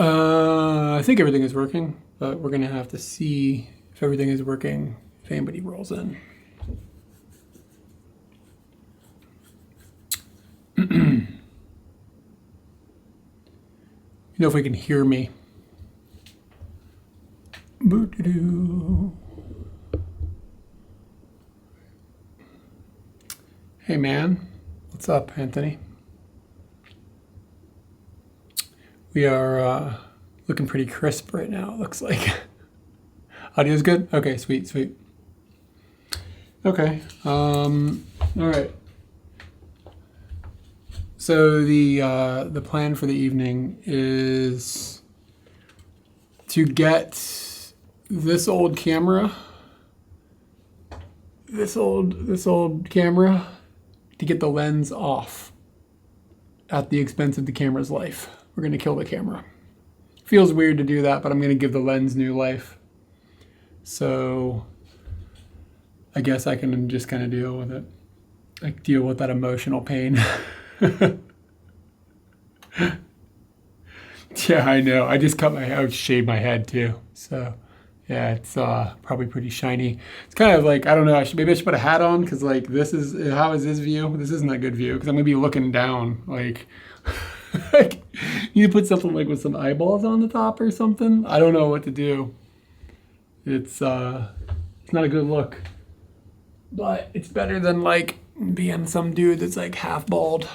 I think everything is working, but we're gonna have to see if everything is working if anybody rolls in. You know if we can hear me. Boo-doo-doo. Hey man, what's up, Anthony? We are looking pretty crisp right now, it looks like. Audio's good? Okay, sweet, sweet. Okay, all right. So the plan for the evening is to get this old camera, this old camera, to get the lens off at the expense of the camera's life. We're gonna kill the camera. Feels weird to do that, but I'm gonna give the lens new life. So I guess I can just kind of deal with it. Like deal with that emotional pain. Yeah, I know. I just cut my hair, I shaved my head too. So yeah, it's probably pretty shiny. It's kind of like, I don't know, maybe I should put a hat on because like this is, how is this view? This isn't a good view because I'm gonna be looking down like, like you need to put something like with some eyeballs on the top or something. I don't know what to do. It's not a good look, but it's better than like being some dude that's like half bald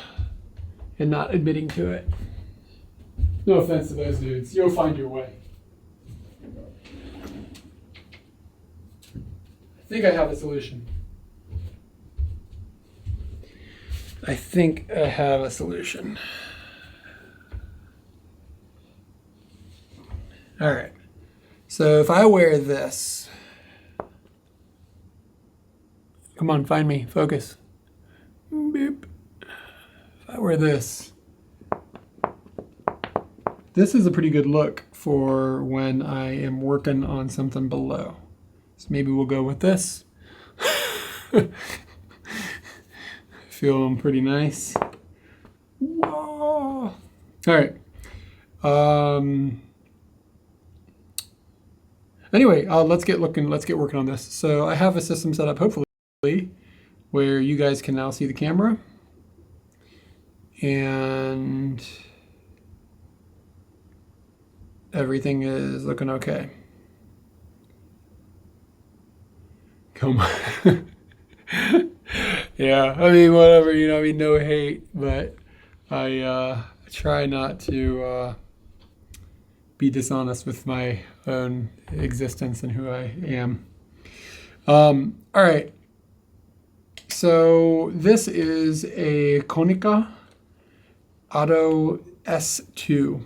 and not admitting to it. No offense to those dudes. You'll find your way. I think I have a solution. I think I have a solution. All right. So if I wear this, come on, find me, focus. Boop. If I wear this, this is a pretty good look for when I am working on something below. So maybe we'll go with this. Feeling pretty nice. Whoa. All right. Anyway, let's get working on this. So I have a system set up, hopefully, where you guys can now see the camera. And everything is looking okay. Come on. Yeah, I mean, whatever, you know, I mean, no hate, but I try not to be dishonest with my own existence and who I am. All right. So this is a Konica S2.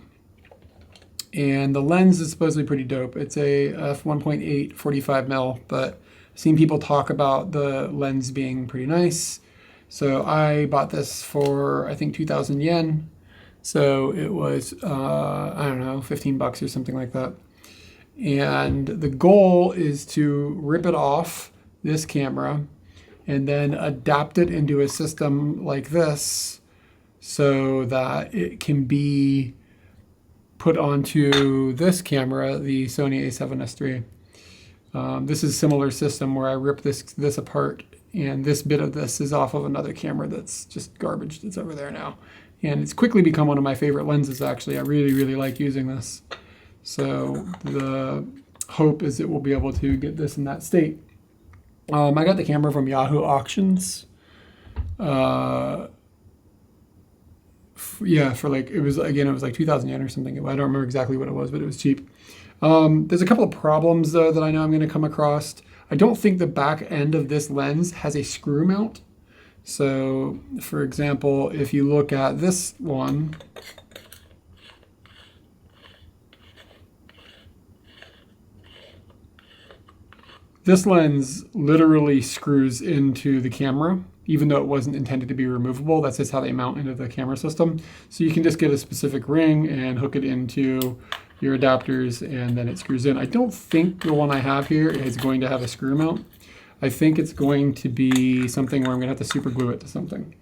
And the lens is supposedly pretty dope. It's a f1.8 45mm, but I've seen people talk about the lens being pretty nice. So I bought this for, I think, 2,000 yen. So it was, I don't know, 15 bucks or something like that. And the goal is to rip it off this camera and then adapt it into a system like this so that it can be put onto this camera, the Sony A7S3. This is a similar system where I rip this apart, and this bit of this is off of another camera that's just garbage that's over there now. And it's quickly become one of my favorite lenses, actually. I really, really like using this. So the hope is that we'll be able to get this in that state. I got the camera from Yahoo Auctions. Yeah, for like, it was like 2,000 yen or something. I don't remember exactly what it was, but it was cheap. There's a couple of problems though that I know I'm going to come across. I don't think the back end of this lens has a screw mount. So for example, if you look at this one, this lens literally screws into the camera, even though it wasn't intended to be removable. That's just how they mount into the camera system. So you can just get a specific ring and hook it into your adapters, and then it screws in. I don't think the one I have here is going to have a screw mount. I think it's going to be something where I'm gonna have to super glue it to something.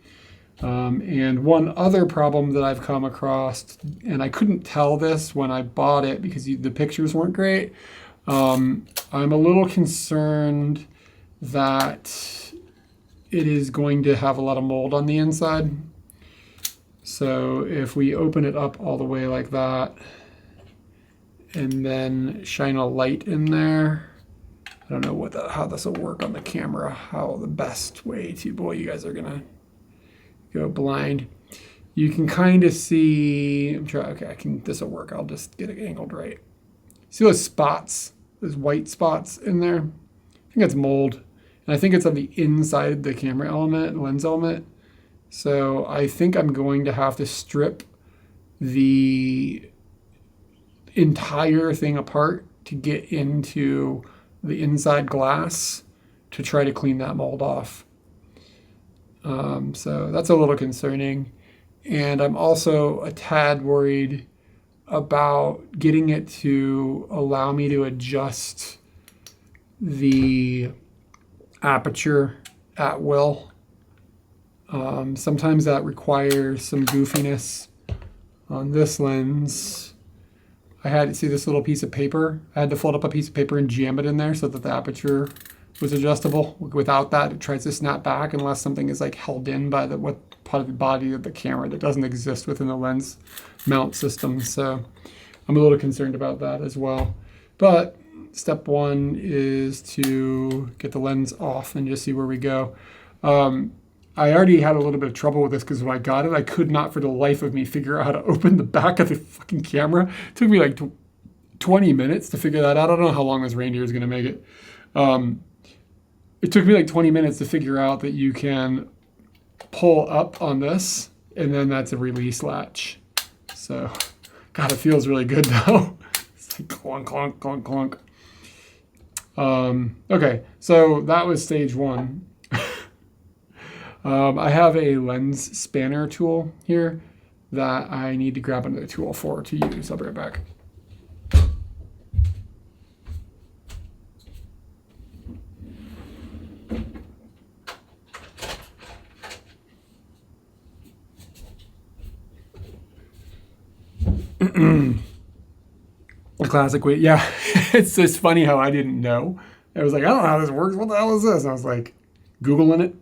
And one other problem that I've come across, and I couldn't tell this when I bought it because the pictures weren't great. I'm a little concerned that it is going to have a lot of mold on the inside. So if we open it up all the way like that and then shine a light in there, I don't know how this will work on the camera, how the best way to, boy, you guys are gonna go blind. You can kind of see, okay, this will work. I'll just get it angled right. See those spots, those white spots in there? I think that's mold. And I think it's on the inside of the camera element, lens element. So I think I'm going to have to strip the entire thing apart to get into the inside glass to try to clean that mold off. So that's a little concerning. And I'm also a tad worried about getting it to allow me to adjust the aperture at will. Sometimes that requires some goofiness. On this lens, I had to see this little piece of paper. I had to fold up a piece of paper and jam it in there so that the aperture was adjustable. Without that, it tries to snap back unless something is like held in by what part of the body of the camera that doesn't exist within the lens mount system. So I'm a little concerned about that as well. But step one is to get the lens off and just see where we go. I already had a little bit of trouble with this because when I got it, I could not for the life of me figure out how to open the back of the fucking camera. It took me like 20 minutes to figure that out. I don't know how long this reindeer is going to make it. It took me like 20 minutes to figure out that you can pull up on this and then that's a release latch. So, God, it feels really good though. It's like clunk, clunk, clunk, clunk. Okay, so that was stage one. I have a lens spanner tool here that I need to grab another tool to use. I'll be right back. A classic way. Yeah, it's just funny how I didn't know. I was like, I don't know how this works. What the hell is this? And I was like, Googling it.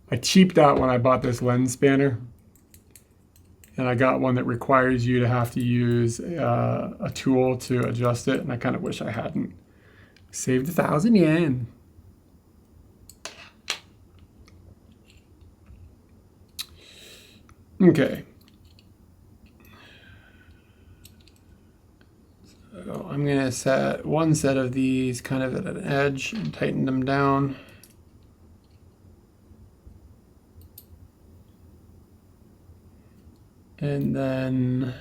I cheaped out when I bought this lens spanner. And I got one that requires you to have to use a tool to adjust it. And I kind of wish I hadn't. Saved 1,000 yen. Okay. So I'm going to set one set of these kind of at an edge and tighten them down. And then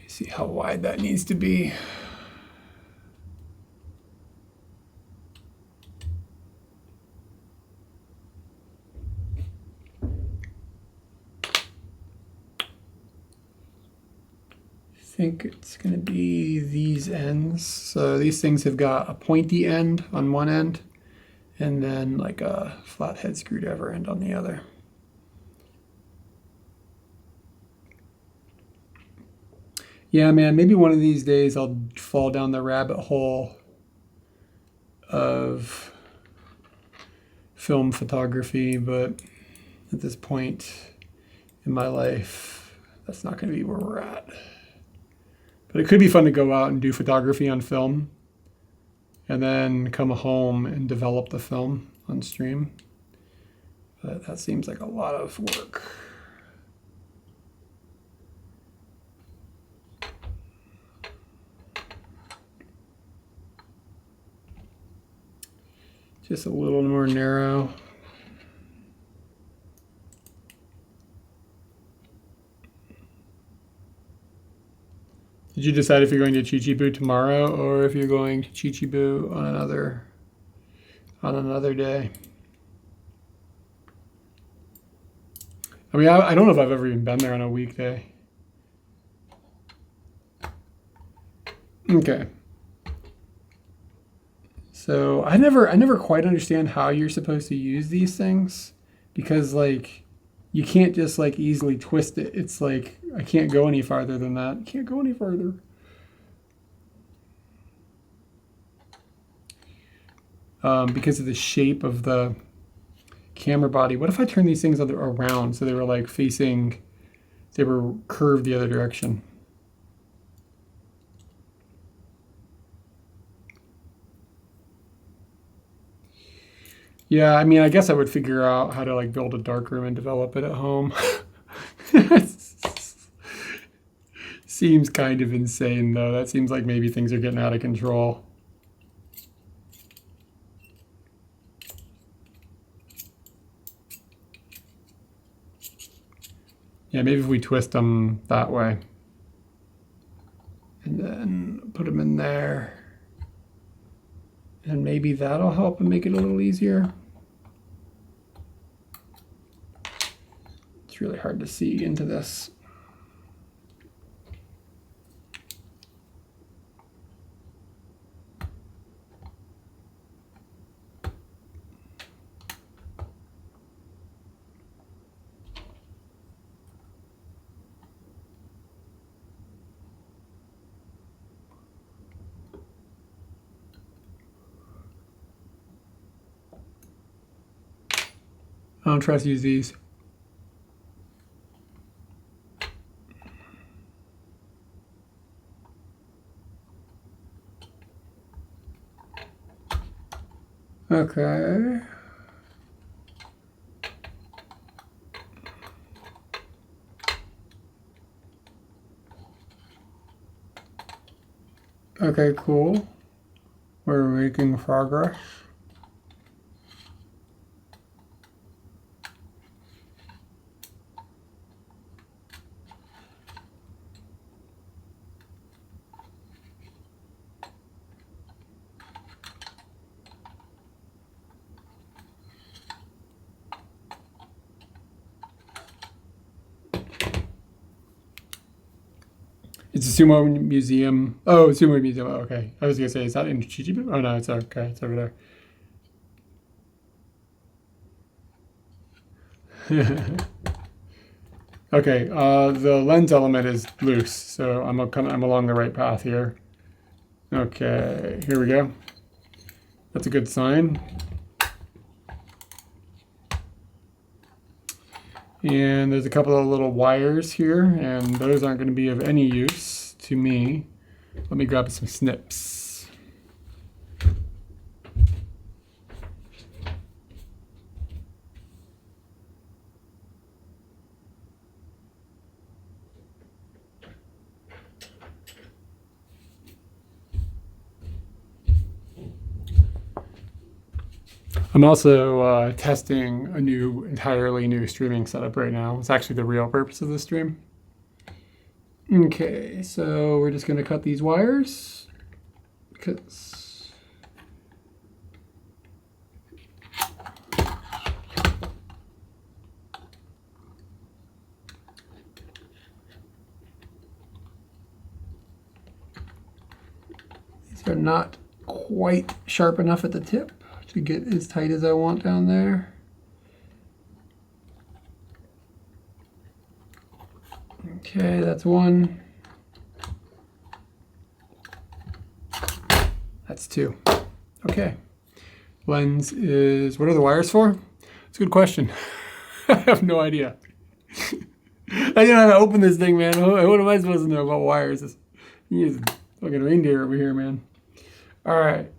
see how wide that needs to be. I think it's going to be these ends. So these things have got a pointy end on one end and then like a flathead screwdriver end on the other. Yeah, man, maybe one of these days I'll fall down the rabbit hole of film photography, but at this point in my life, that's not going to be where we're at. But it could be fun to go out and do photography on film and then come home and develop the film on stream. But that seems like a lot of work. Just a little more narrow. Did you decide if you're going to Chichibu tomorrow or if you're going to Chichibu on another day? I mean, I don't know if I've ever even been there on a weekday. Okay. So I never quite understand how you're supposed to use these things, because like you can't just like easily twist it. It's like I can't go any farther than that. I can't go any farther. Because of the shape of the camera body. What if I turn these things around so they were like facing, they were curved the other direction? Yeah, I mean, I guess I would figure out how to like build a darkroom and develop it at home. Seems kind of insane though. That seems like maybe things are getting out of control. Yeah, maybe if we twist them that way. And then put them in there. And maybe that'll help and make it a little easier. It's really hard to see into this. I don't trust to use these. Okay. Okay, cool. We're making progress. It's a sumo museum. Oh, sumo museum. Oh, okay. I was gonna say, is that in Chichibu? Oh no, it's okay. It's over there. Okay. The lens element is loose, so I'm along the right path here. Okay. Here we go. That's a good sign. And there's a couple of little wires here, and those aren't going to be of any use to me. Let me grab some snips. I'm also testing a entirely new streaming setup right now. It's actually the real purpose of the stream. Okay, so we're just going to cut these wires because these are not quite sharp enough at the tip to get as tight as I want down there. Okay, that's one. That's two. Okay. Lens is, what are the wires for? It's a good question. I have no idea. I didn't know how to open this thing, man. What am I supposed to know about wires? He's a fucking reindeer over here, man. All right.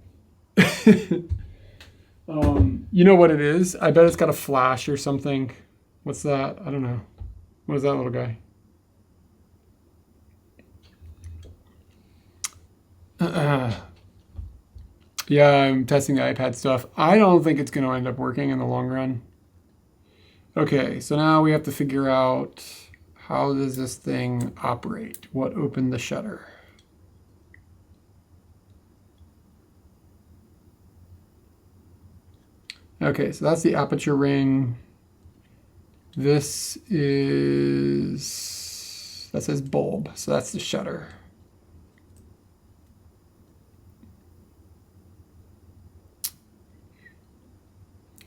You know what it is? I bet it's got a flash or something. What's that? I don't know. What is that little guy? Yeah, I'm testing the iPad stuff. I don't think it's going to end up working in the long run. Okay, so now we have to figure out, how does this thing operate? What opened the shutter? Okay, so that's the aperture ring. This is, that says bulb, so that's the shutter.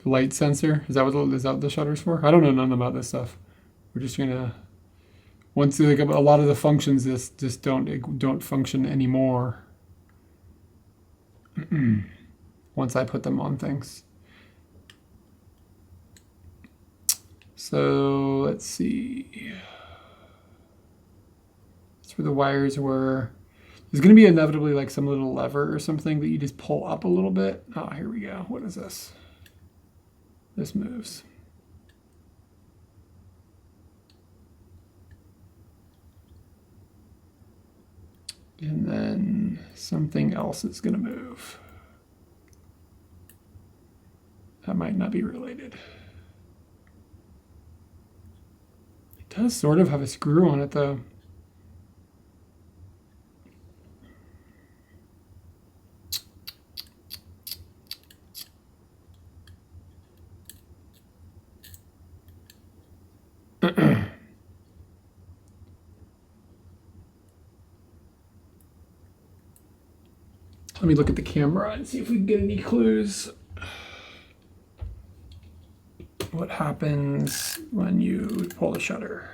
light sensor. Is that what the shutter's for? I don't know nothing about this stuff. We're just gonna, once like a lot of the functions just don't function anymore. Once I put them on things. So let's see. That's where the wires were. There's going to be inevitably like some little lever or something that you just pull up a little bit. Oh, here we go. What is this? This moves. And then something else is going to move. That might not be related. It does sort of have a screw on it though. Let me look at the camera and see if we can get any clues. What happens when you pull the shutter?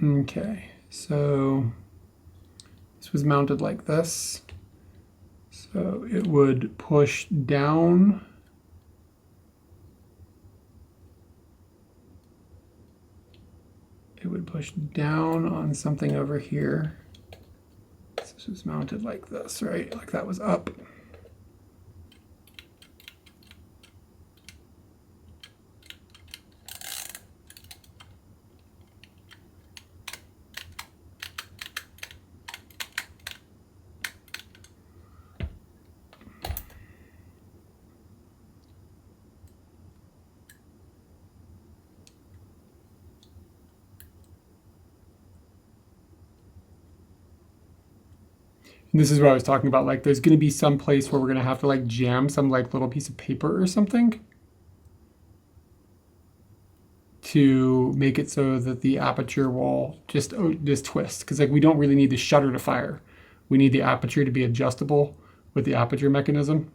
Okay, so this was mounted like this. So it would push down. It would push down on something over here. This was mounted like this, right? Like that was up. And this is what I was talking about. Like there's going to be some place where we're going to have to like jam some like little piece of paper or something to make it so that the aperture will just twist. Because like we don't really need the shutter to fire. We need the aperture to be adjustable with the aperture mechanism.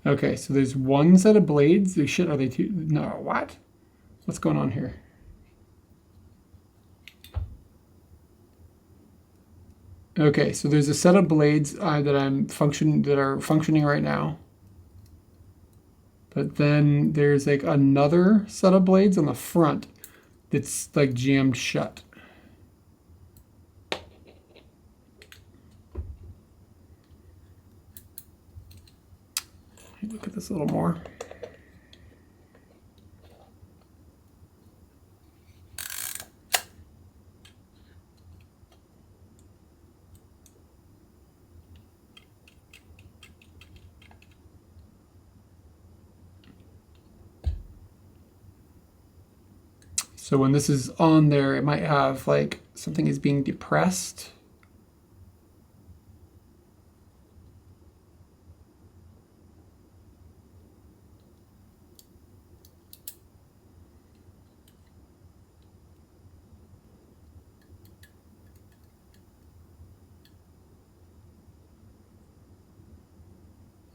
Okay, so there's one set of blades. Are they two? No, what? What's going on here? Okay, so there's a set of blades that are functioning right now. But then there's like another set of blades on the front that's like jammed shut. Look at this a little more. So when this is on there, it might have like something is being depressed.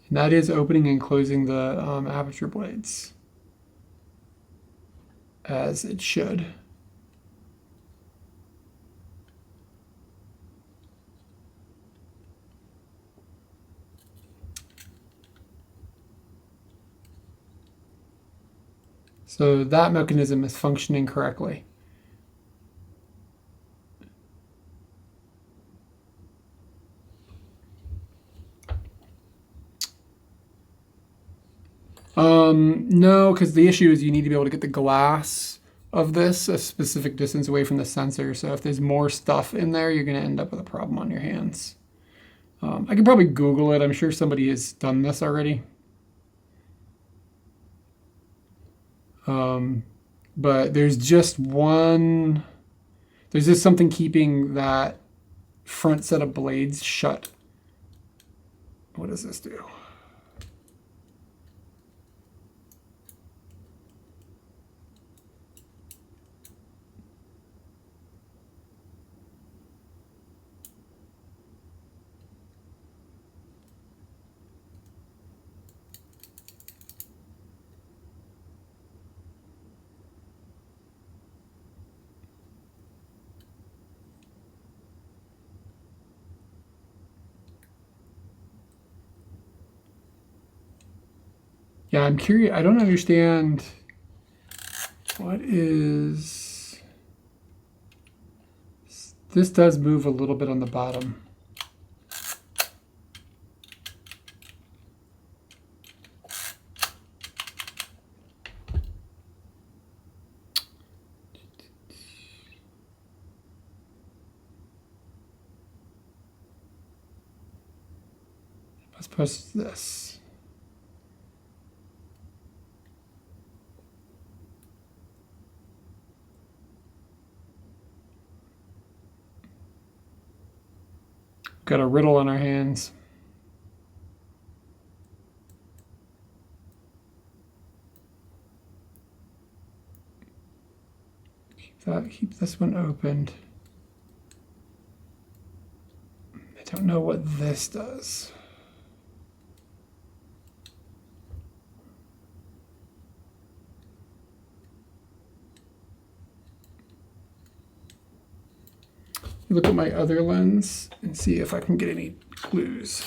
And that is opening and closing the aperture blades, as it should. So that mechanism is functioning correctly. No, because the issue is you need to be able to get the glass of this a specific distance away from the sensor. So if there's more stuff in there, you're going to end up with a problem on your hands. I could probably Google it. I'm sure somebody has done this already. But there's just something keeping that front set of blades shut. What does this do? Yeah, I'm curious. I don't understand what is... This does move a little bit on the bottom. Let's post this. Got a riddle on our hands. Keep this one opened. I don't know what this does. Look at my other lens and see if I can get any clues.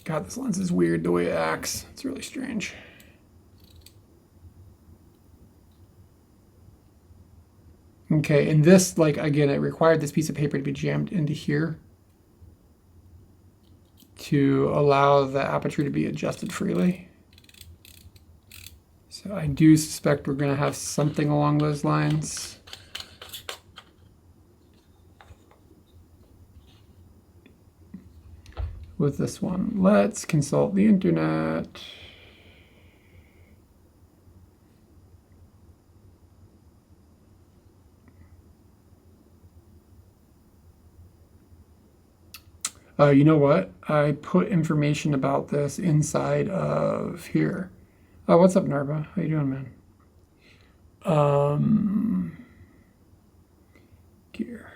God, this lens is weird the way it acts. It's really strange. Okay, and this, like, again, it required this piece of paper to be jammed into here to allow the aperture to be adjusted freely. So I do suspect we're going to have something along those lines. With this one, let's consult the internet. You know what? I put information about this inside of here. Oh, what's up, Narva? How you doing, man? Gear.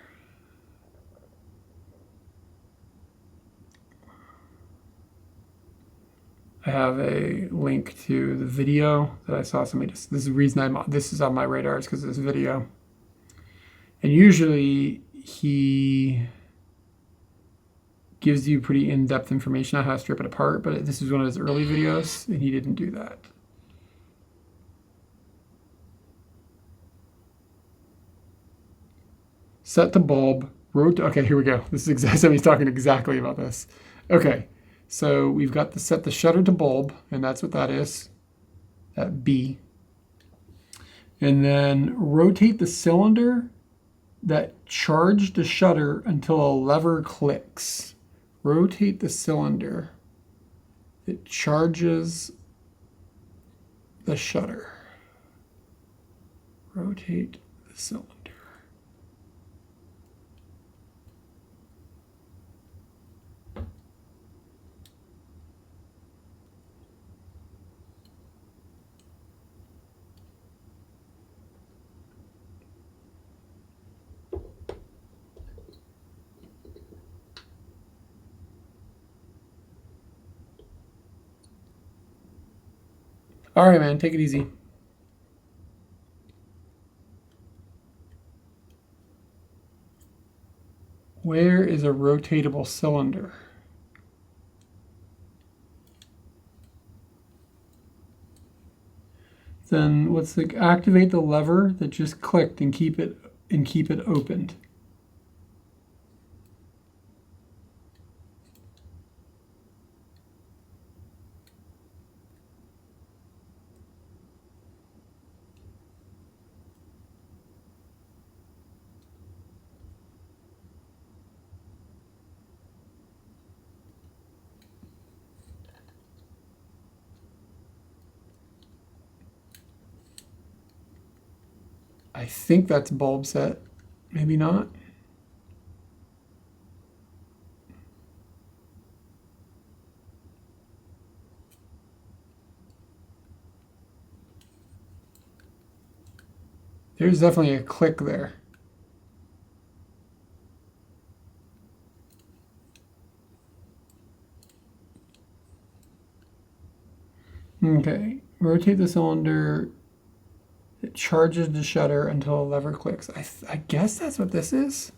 I have a link to the video that I saw somebody. This is the reason this is on my radar is because of this video. And usually he gives you pretty in-depth information on how to strip it apart, but this is one of his early videos, and he didn't do that. Set the bulb, okay, here we go. This is exactly, somebody's talking exactly about this. Okay, so we've got to set the shutter to bulb, and that's what that is, that B. And then rotate the cylinder that charged the shutter until a lever clicks. Rotate the cylinder. It charges the shutter. Rotate the cylinder. All right, man, take it easy. Where is a rotatable cylinder? Then let's activate the lever that just clicked and keep it opened. I think that's bulb set, maybe not. There's definitely a click there. Okay, rotate the cylinder. It charges the shutter until a lever clicks. I guess that's what this is.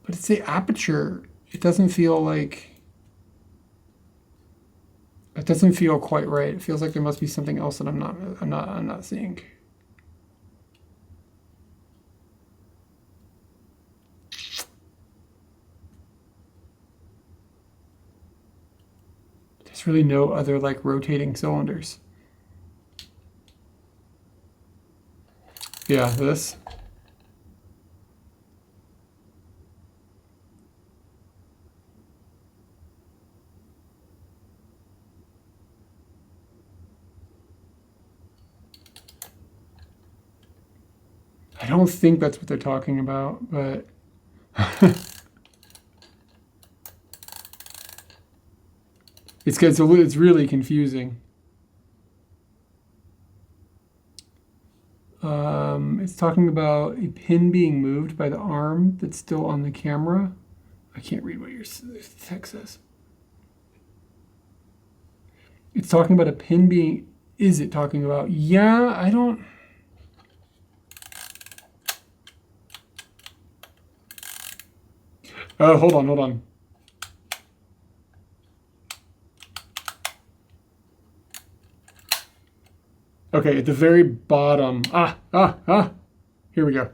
But it's the aperture. It doesn't feel like... It doesn't feel quite right. It feels like there must be something else that I'm not seeing. There's really no other like rotating cylinders. Yeah, this. I don't think that's what they're talking about, but it's really confusing. It's talking about a pin being moved by the arm that's still on the camera. I can't read what your text says. It's talking about a pin being... Is it talking about... Yeah, I don't... Oh, hold on. Okay, at the very bottom. Here we go.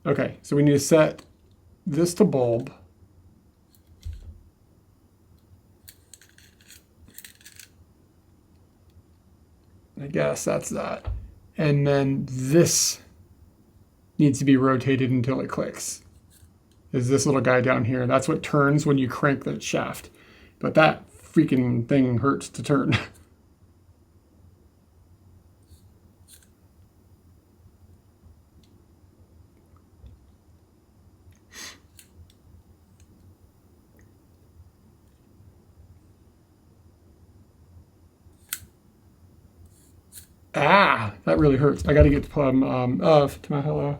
Okay, so we need to set this to bulb. I guess that's that. And then this needs to be rotated until it clicks. Is this little guy down here. That's what turns when you crank the shaft. But that freaking thing hurts to turn. Ah, that really hurts. I got to get to my hello.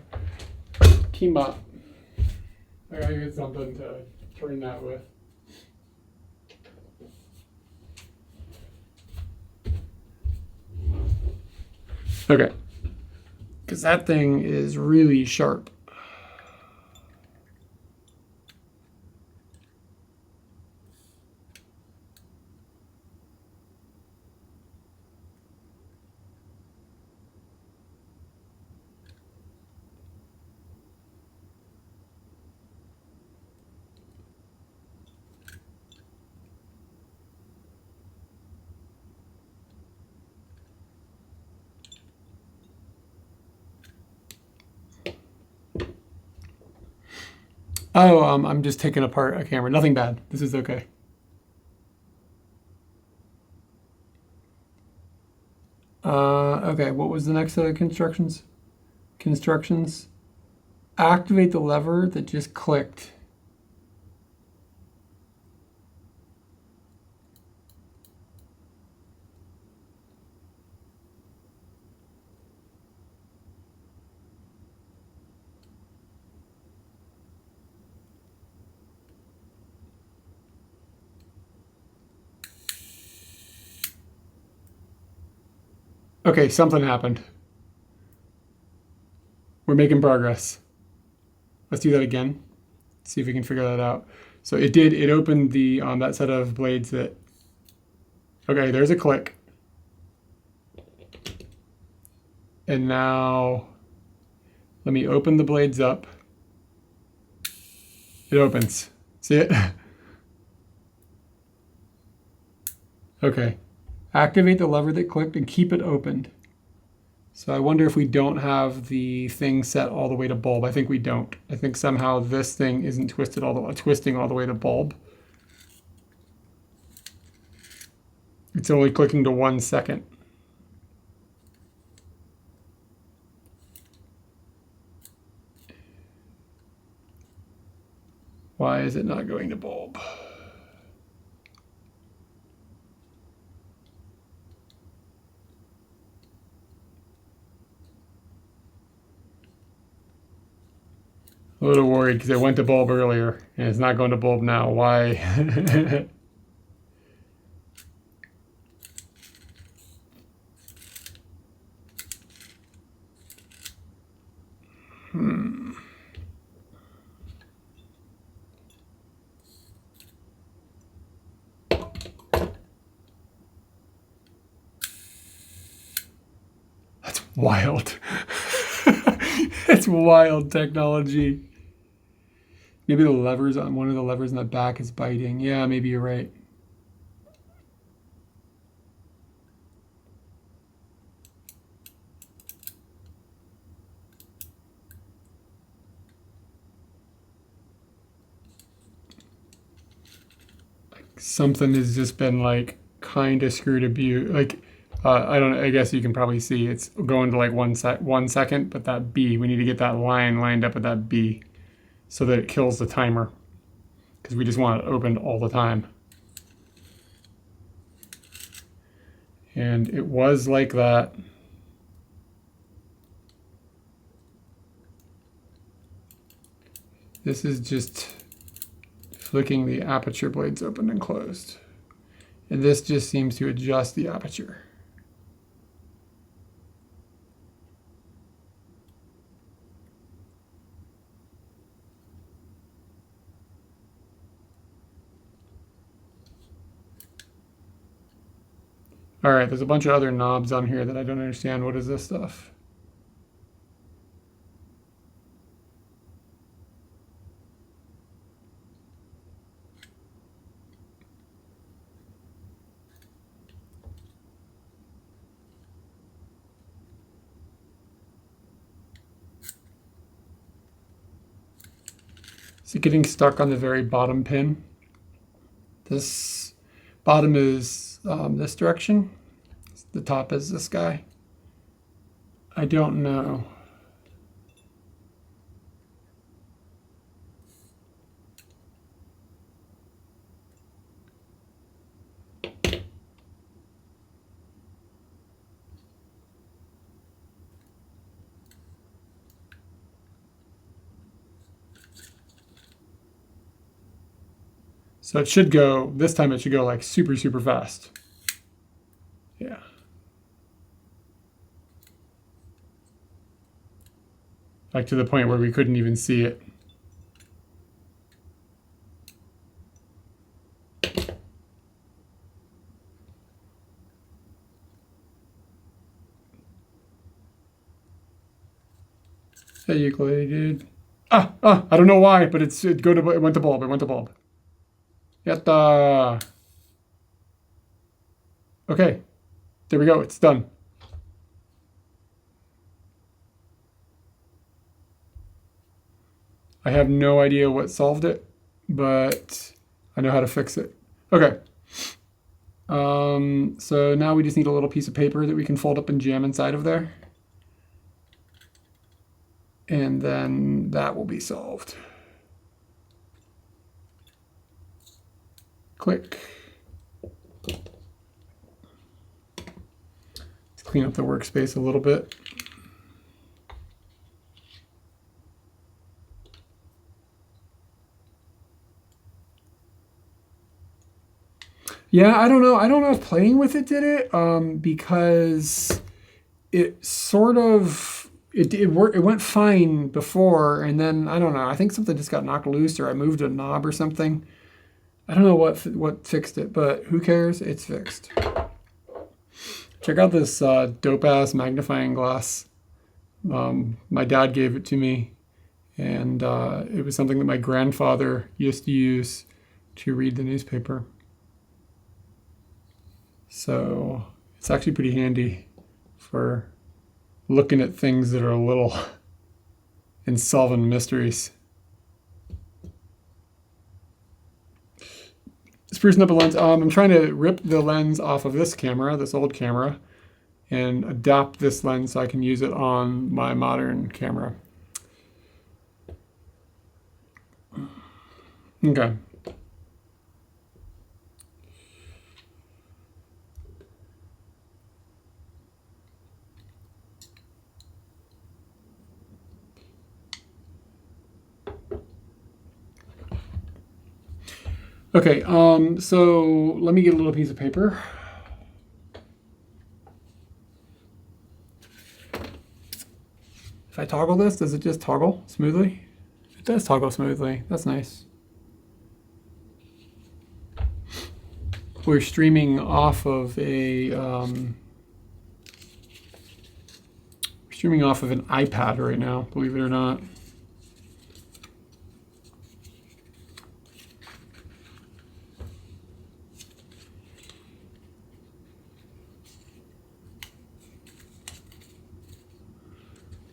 Keembot. I got to get something to turn that with. Okay. Because that thing is really sharp. Oh, I'm just taking apart a camera. Nothing bad. This is okay. Okay, what was the next set of constructions? Activate the lever that just clicked. Okay, something happened. We're making progress. Let's do that again. See if we can figure that out. So it opened the that set of blades that... Okay, there's a click. And now let me open the blades up. It opens. See it? Okay. Activate the lever that clicked and keep it opened. So I wonder if we don't have the thing set all the way to bulb. I think we don't. I think somehow this thing isn't twisting all the way to bulb. It's only clicking to 1 second. Why is it not going to bulb? A little worried because it went to bulb earlier and it's not going to bulb now. Why? wild. It's wild technology. Maybe the levers on one of the levers in the back is biting. Yeah, maybe you're right. Something has just been like kind of screwed abuse. Like, I don't know, I guess you can probably see it's going to like 1 second, but that B, we need to get that line lined up at that B so that it kills the timer, because we just want it opened all the time. And it was like that. This is just flicking the aperture blades open and closed. And this just seems to adjust the aperture. All right, there's a bunch of other knobs on here that I don't understand. What is this stuff? Is it getting stuck on the very bottom pin? This bottom is this direction. The top is this guy. I don't know. So it should go, this time it should go like super, super fast. Yeah. Like to the point where we couldn't even see it. Hey, ukulele dude. I don't know why, but it went to bulb. It went to bulb. Yatta. Okay, there we go. It's done. I have no idea what solved it, but I know how to fix it. Okay. So now we just need a little piece of paper that we can fold up and jam inside of there. And then that will be solved. Click. Let's clean up the workspace a little bit. Yeah, I don't know. I don't know if playing with it did it, because it sort of, it went fine before, and then, I don't know, I think something just got knocked loose, or I moved a knob or something. I don't know what fixed it, but who cares? It's fixed. Check out this dope-ass magnifying glass. My dad gave it to me, and it was something that my grandfather used to use to read the newspaper. So it's actually pretty handy for looking at things that are a little and solving mysteries. Sprucing up a lens. I'm trying to rip the lens off of this camera, this old camera, and adapt this lens so I can use it on my modern camera. Okay. Okay, so let me get a little piece of paper. If I toggle this, does it just toggle smoothly? It does toggle smoothly. That's nice. We're streaming off of a Streaming off of an iPad right now, believe it or not.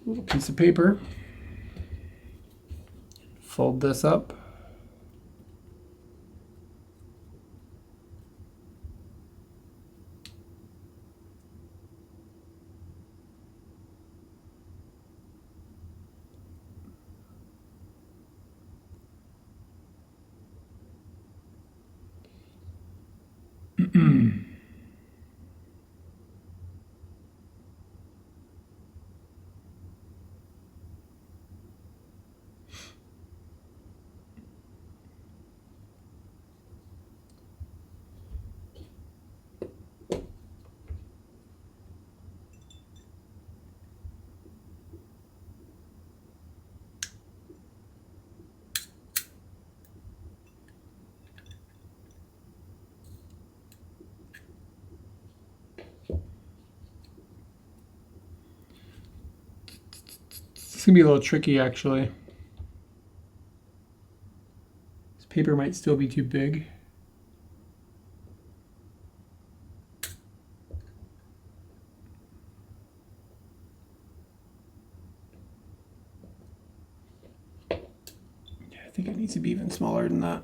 Little piece of paper. Fold this up. It's gonna be a little tricky, actually. This paper might still be too big. Yeah, I think it needs to be even smaller than that.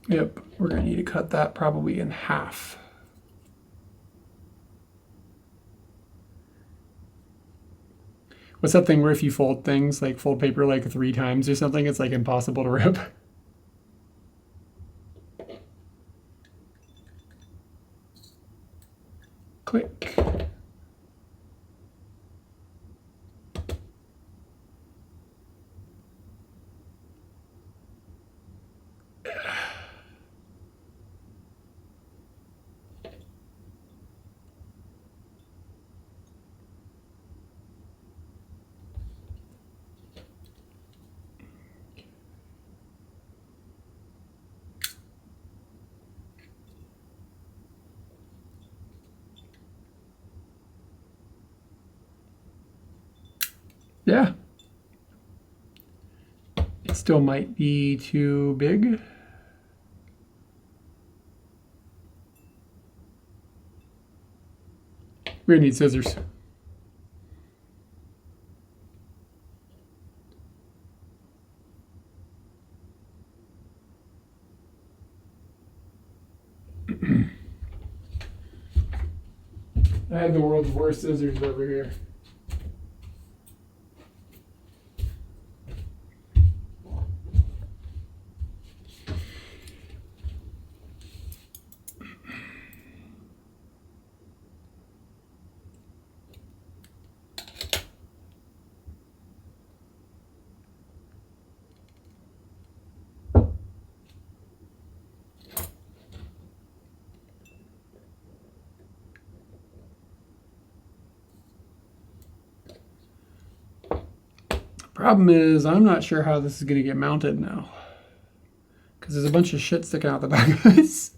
Yep, we're gonna need to cut that probably in half. What's that thing where if you fold things, like fold paper like 3 times or something, it's like impossible to rip? Click. Yeah. It still might be too big. We're gonna need scissors. I have the world's worst scissors over here. Problem is, I'm not sure how this is going to get mounted now. Because there's a bunch of shit sticking out the back of this.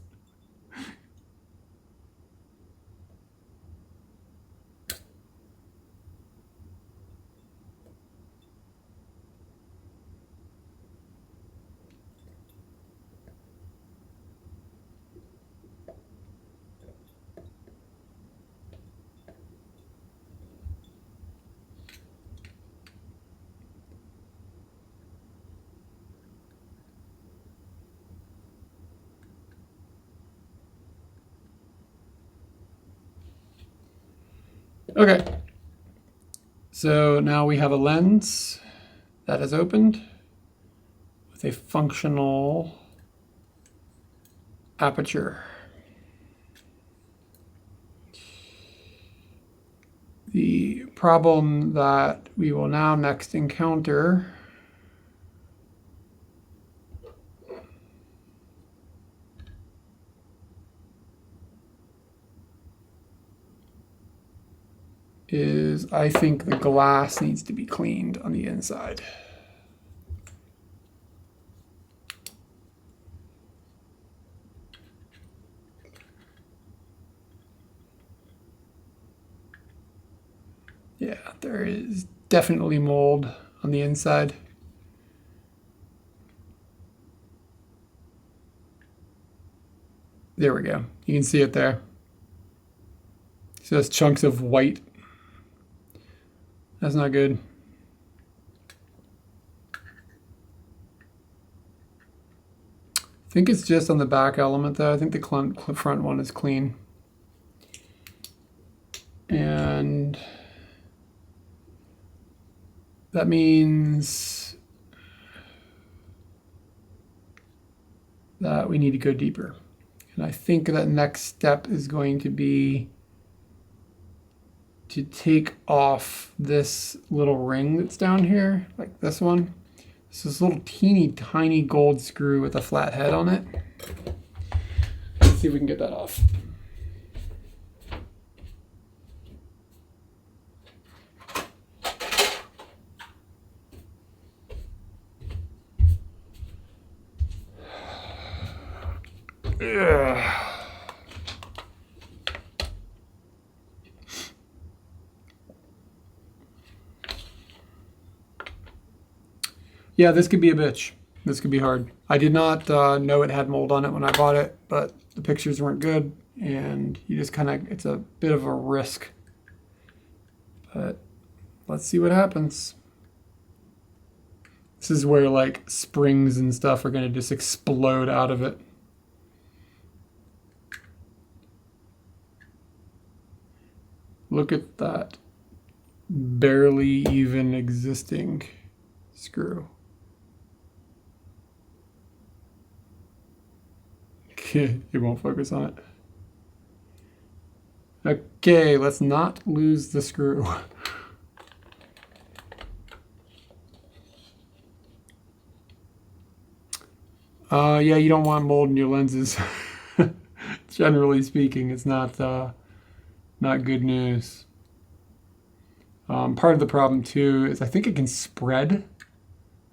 Okay, so now we have a lens that is opened with a functional aperture. The problem that we will now next encounter is, I think the glass needs to be cleaned on the inside. Yeah, there is definitely mold on the inside. There we go. You can see it there. So that's chunks of white. That's not good. I think it's just on the back element though. I think the front one is clean. And that means that we need to go deeper. And I think that next step is going to be to take off this little ring that's down here, like this one. It's this little teeny tiny gold screw with a flat head on it. Let's see if we can get that off. Ugh. Yeah, this could be a bitch. This could be hard. I did not know it had mold on it when I bought it, but the pictures weren't good, and you just kind of, it's a bit of a risk. But let's see what happens. This is where like springs and stuff are going to just explode out of it. Look at that barely even existing screw. Okay, it won't focus on it. Okay, let's not lose the screw. Yeah, you don't want mold in your lenses. Generally speaking, it's not good news. Part of the problem too is I think it can spread,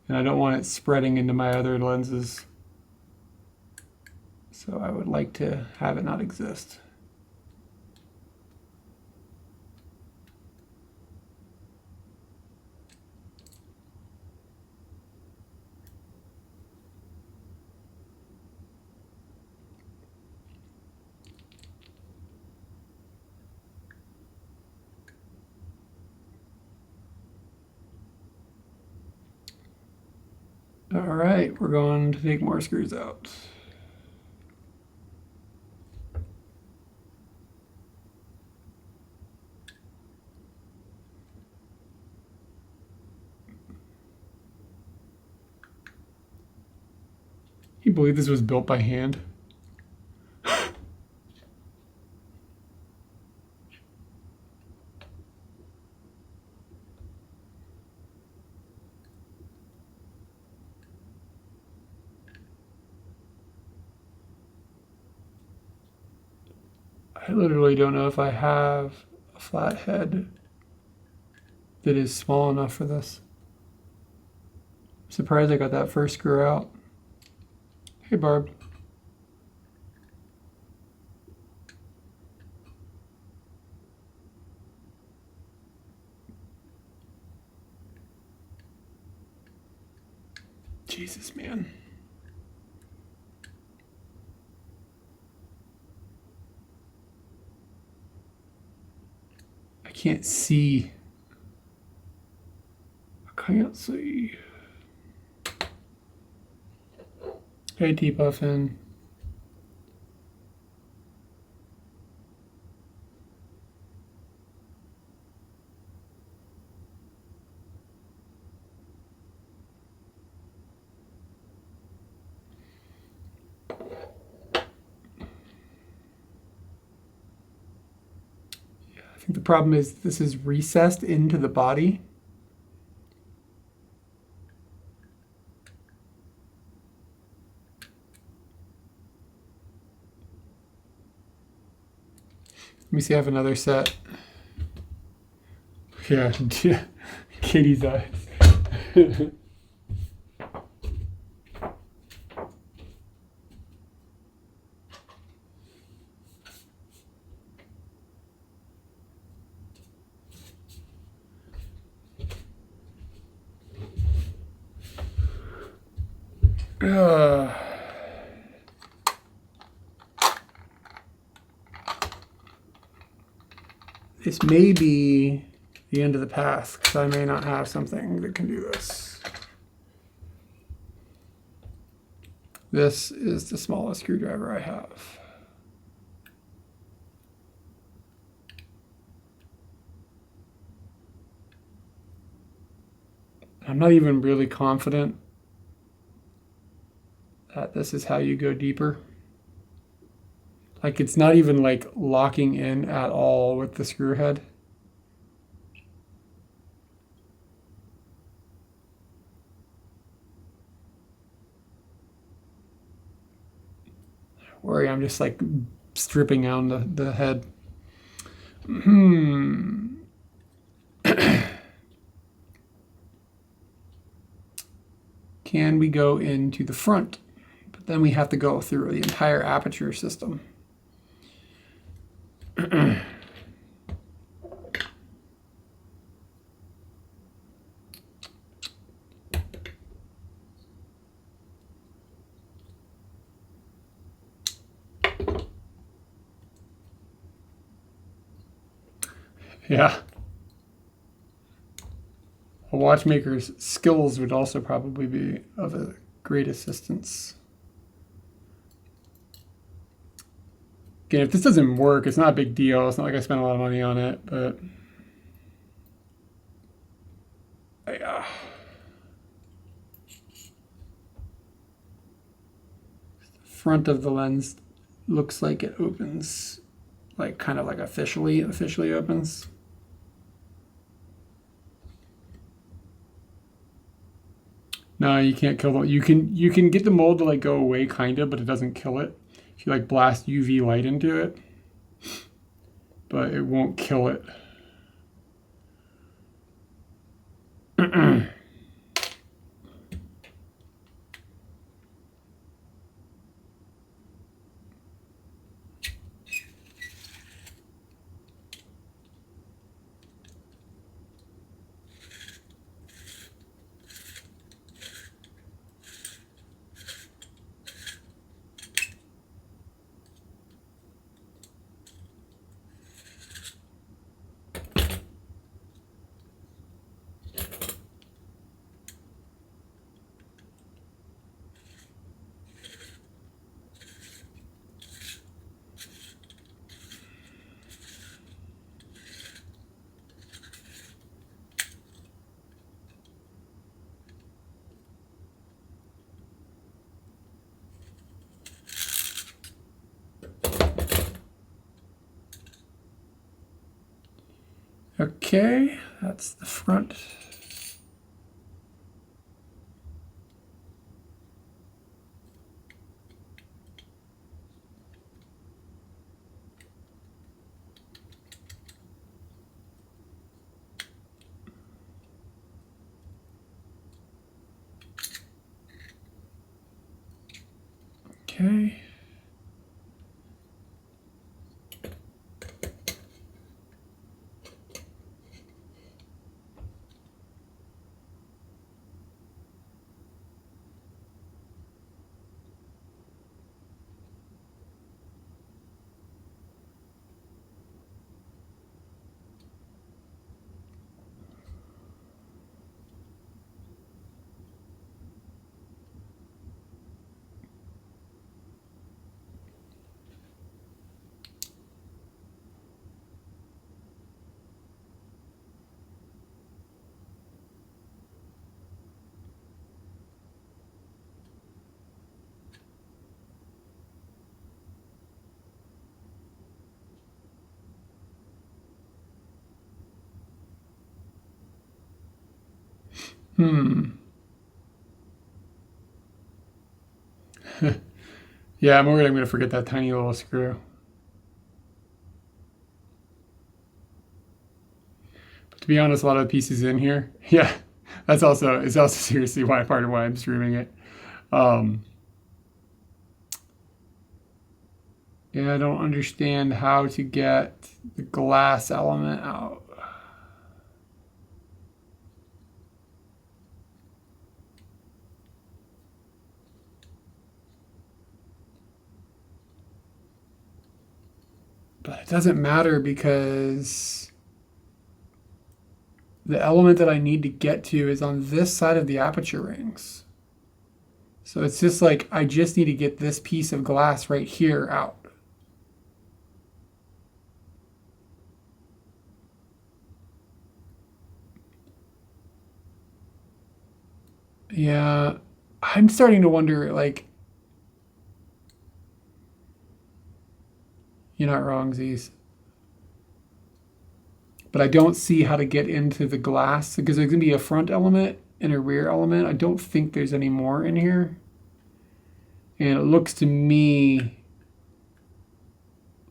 and I don't want it spreading into my other lenses. So I would like to have it not exist. All right, we're going to take more screws out. Can you believe this was built by hand? I literally don't know if I have a flat head that is small enough for this. I'm surprised I got that first screw out. Hey, Barb. Jesus, man. I can't see. I can't see. Hey, T-Puffin. I think the problem is this is recessed into the body. Let me see, I have another set. Yeah, Katie's eyes. This may be the end of the path, because I may not have something that can do this. This is the smallest screwdriver I have. I'm not even really confident that this is how you go deeper. Like, it's not even like locking in at all with the screw head. Worry, I'm just like stripping down the head. Can we go into the front? But then we have to go through the entire aperture system. Yeah. A watchmaker's skills would also probably be of a great assistance. Again, if this doesn't work, it's not a big deal. It's not like I spent a lot of money on it, but yeah. The front of the lens looks like it opens, like kind of like officially opens. No, you can't kill it. You can get the mold to like go away kind of, but it doesn't kill it. If you like blast UV light into it, but it won't kill it. Okay, that's the front. Okay. Yeah, I'm worried I'm going to forget that tiny little screw. But to be honest, a lot of the pieces in here, yeah, it's also seriously part of why I'm streaming it. Yeah, I don't understand how to get the glass element out. But it doesn't matter because the element that I need to get to is on this side of the aperture rings. So it's just like, I just need to get this piece of glass right here out. Yeah, I'm starting to wonder, like, you're not wrong, Z's. But I don't see how to get into the glass because there's going to be a front element and a rear element. I don't think there's any more in here. And it looks to me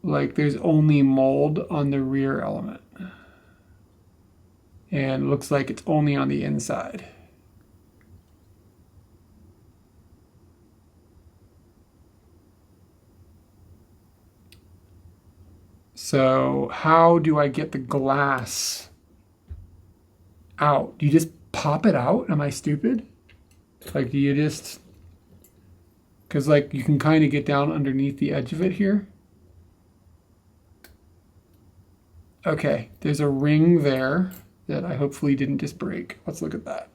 like there's only mold on the rear element. And it looks like it's only on the inside. So how do I get the glass out? Do you just pop it out? Am I stupid? Like, do you just... Because, like, you can kind of get down underneath the edge of it here. Okay, there's a ring there that I hopefully didn't just break. Let's look at that.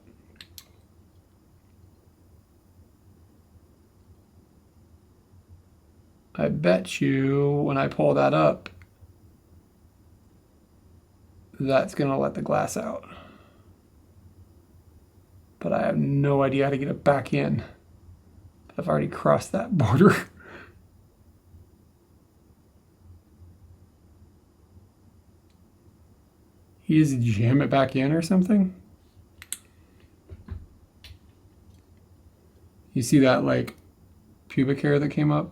I bet you when I pull that up, that's going to let the glass out. But I have no idea how to get it back in. I've already crossed that border. You just jam it back in or something? You see that, like, pubic hair that came up?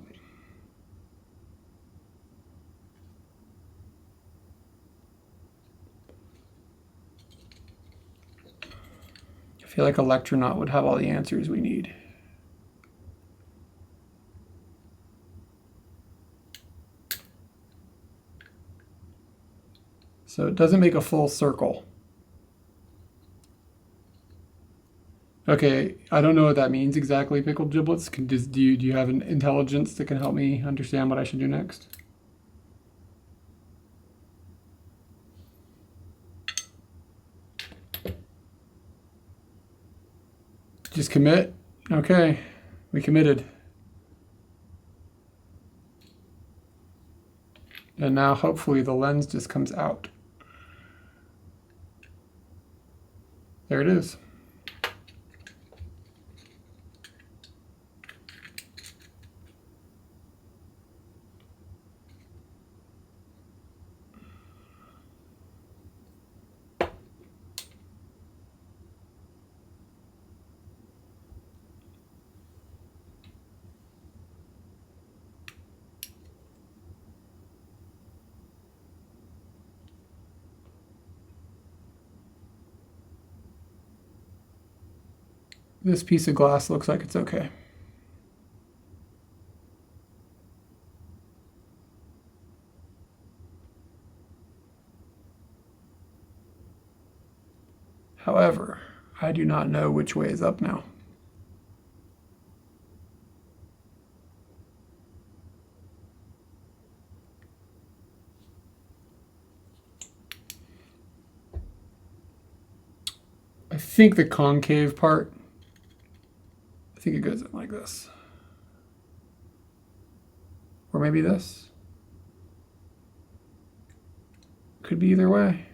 I feel like Electronaut would have all the answers we need. So it doesn't make a full circle. Okay, I don't know what that means exactly, Pickled Giblets. Do you have an intelligence that can help me understand what I should do next? Just commit? Okay, we committed. And now hopefully the lens just comes out. There it is. This piece of glass looks like it's okay. However, I do not know which way is up now. I think the concave part, I think it goes in like this. Or maybe this. Could be either way.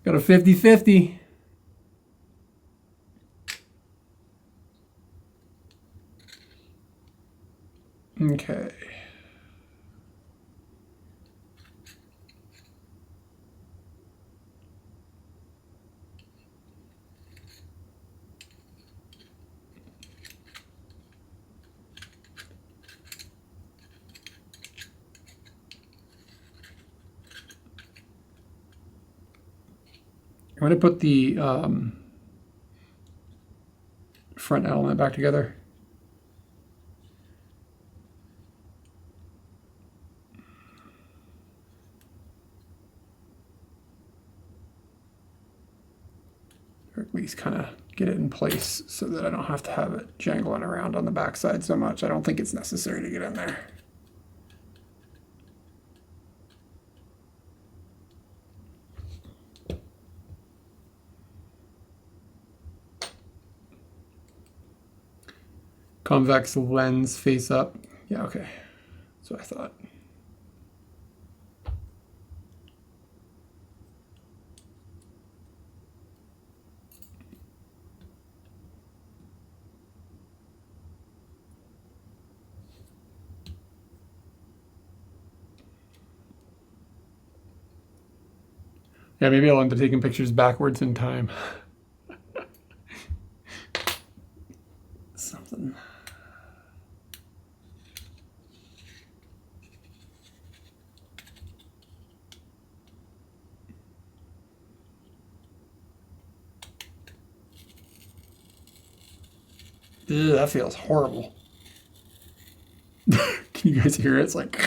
Got a 50-50. Okay. I'm going to put the front element back together. at least kind of get it in place so that I don't have to have it jangling around on the backside so much. I don't think it's necessary to get in there. Convex lens face up. Yeah, okay. That's what I thought. Yeah, maybe I'll end up taking pictures backwards in time. Something. Ew, that feels horrible. Can you guys hear it? It's like...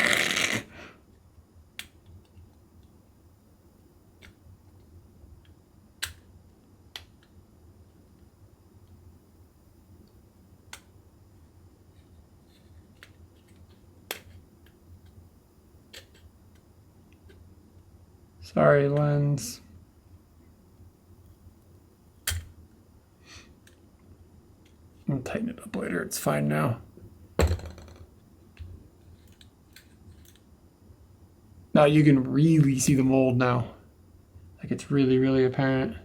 Sorry, lens. I'll tighten it up later. It's fine now. Now you can really see the mold now. Like it's really, really apparent.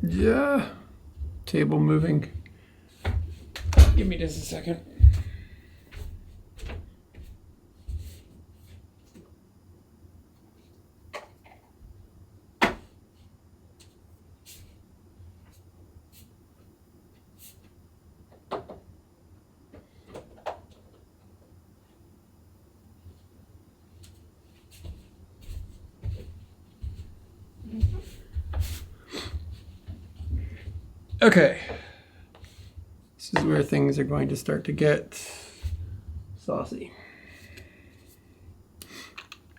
Yeah. Table moving. Give me just a second. Okay. This is where things are going to start to get saucy.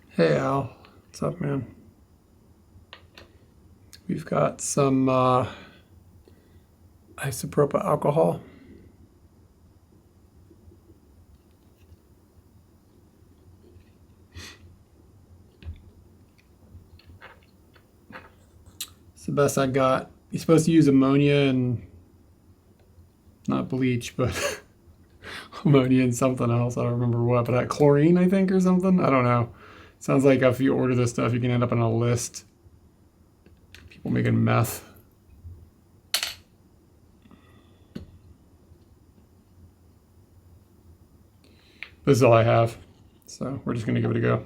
Hey Al, what's up, man? We've got some isopropyl alcohol. It's the best I got. You're supposed to use ammonia and not bleach, but ammonia and something else. I don't remember what, but chlorine, I think, or something. I don't know. Sounds like if you order this stuff, you can end up on a list. People making meth. This is all I have, so we're just gonna give it a go.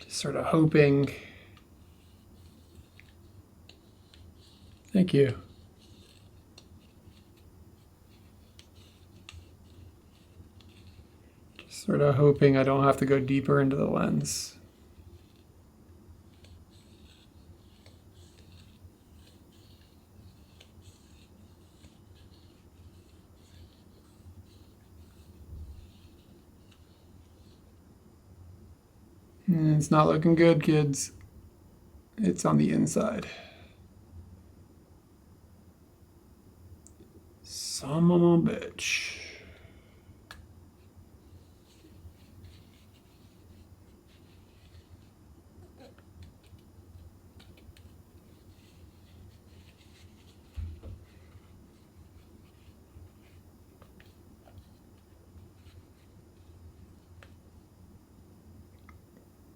Sort of hoping. Thank you. Just sort of hoping I don't have to go deeper into the lens. It's not looking good, kids. It's on the inside. Son of a bitch.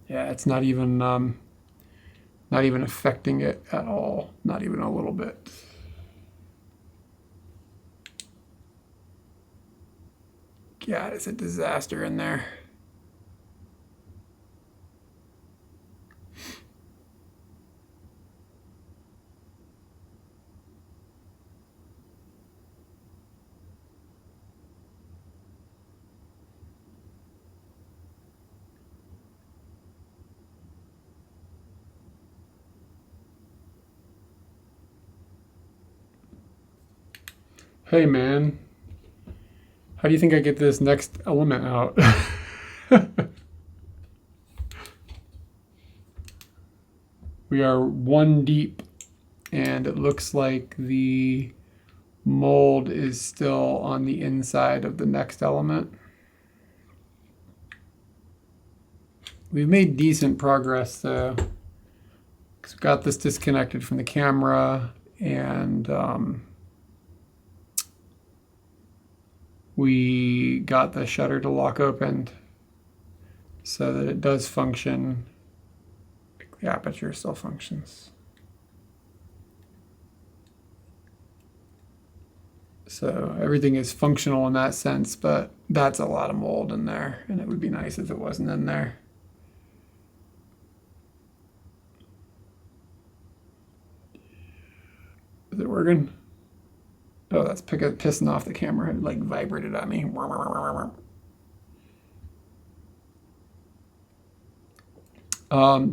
Yeah, it's not even Not even affecting it at all, not even a little bit. God, it's a disaster in there. Hey man, how do you think I get this next element out? We are one deep, and it looks like the mold is still on the inside of the next element. We've made decent progress though, because we got this disconnected from the camera, and we got the shutter to lock open so that it does function. The aperture still functions. So everything is functional in that sense, but that's a lot of mold in there, and it would be nice if it wasn't in there. Is it working? Oh, that's pissing off the camera. It like vibrated at me.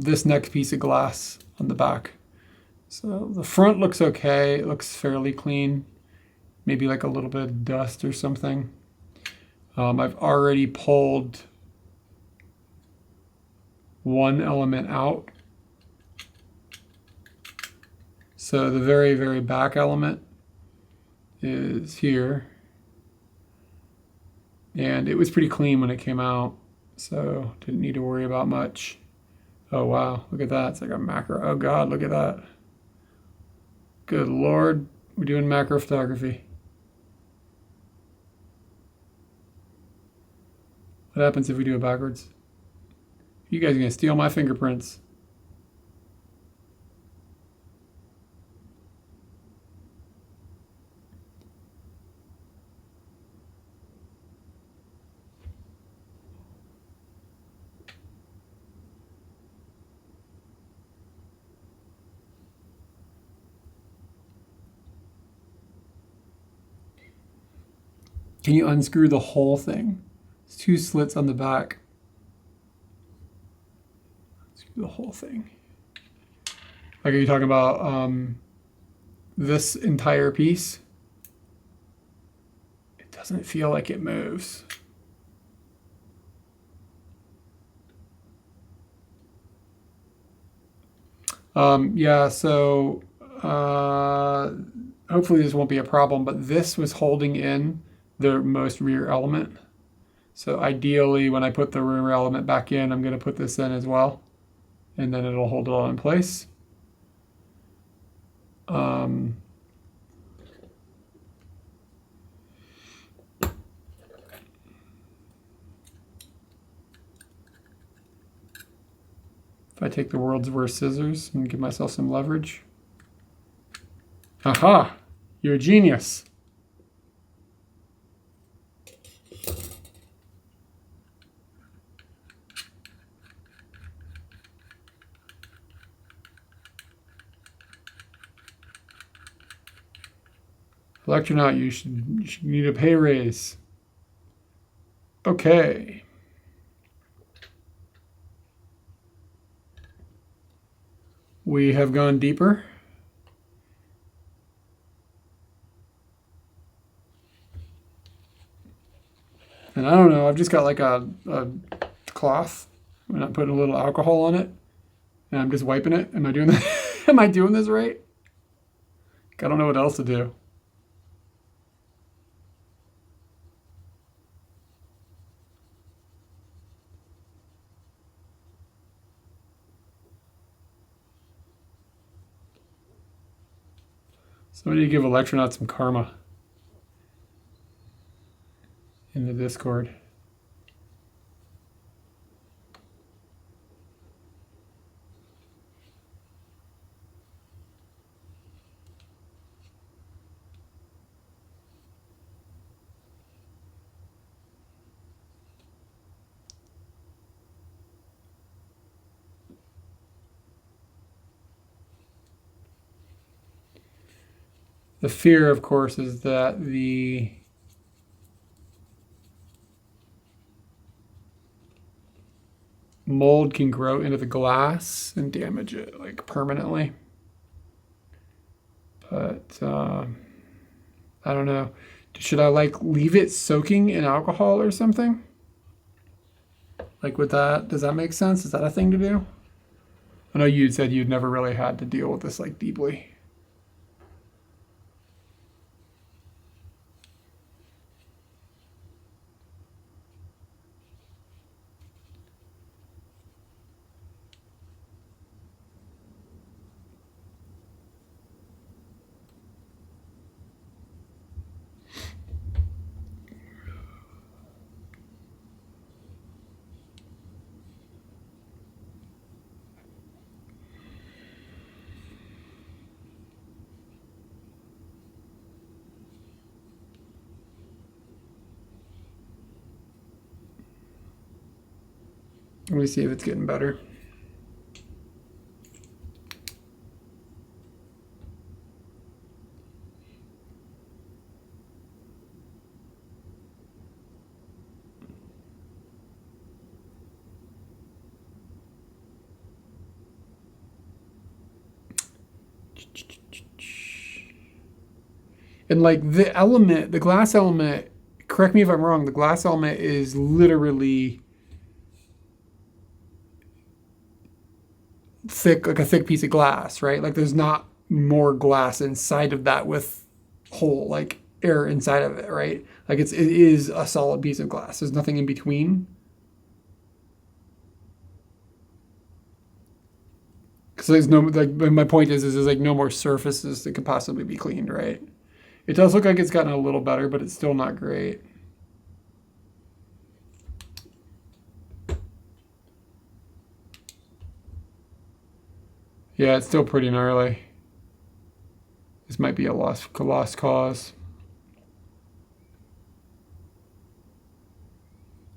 This next piece of glass on the back. So the front looks okay. It looks fairly clean. Maybe like a little bit of dust or something. I've already pulled one element out. So the very, very back element is here. And it was pretty clean when it came out, so didn't need to worry about much. Oh wow, look at that. It's like a macro. Oh God, look at that. Good Lord, we're doing macro photography. What happens if we do it backwards? You guys are gonna steal my fingerprints. Can you unscrew the whole thing? It's two slits on the back. Unscrew the whole thing. Like, are you talking about this entire piece? It doesn't feel like it moves. Yeah, so hopefully this won't be a problem, but this was holding in the most rear element. So ideally, when I put the rear element back in, I'm going to put this in as well, and then it'll hold it all in place. If I take the world's worst scissors and give myself some leverage. Aha! You're a genius. Electronaut, you should need a pay raise. Okay. We have gone deeper. And I don't know, I've just got like a cloth, and I'm putting a little alcohol on it, and I'm just wiping it. Am I doing that? Am I doing this right? I don't know what else to do. Somebody give Electronaut some karma in the Discord. The fear, of course, is that the mold can grow into the glass and damage it like permanently. But I don't know. Should I like leave it soaking in alcohol or something? Like with that, does that make sense? Is that a thing to do? I know you said you'd never really had to deal with this like deeply. Let me see if it's getting better. And like the element, the glass element, correct me if I'm wrong, the glass element is literally thick, like a thick piece of glass, right? Like there's not more glass inside of that with whole like air inside of it, right? Like it is a solid piece of glass. There's nothing in between. Because there's no, like, my point is there's like no more surfaces that could possibly be cleaned, right? It does look like it's gotten a little better, but it's still not great. Yeah, it's still pretty gnarly. This might be a lost cause.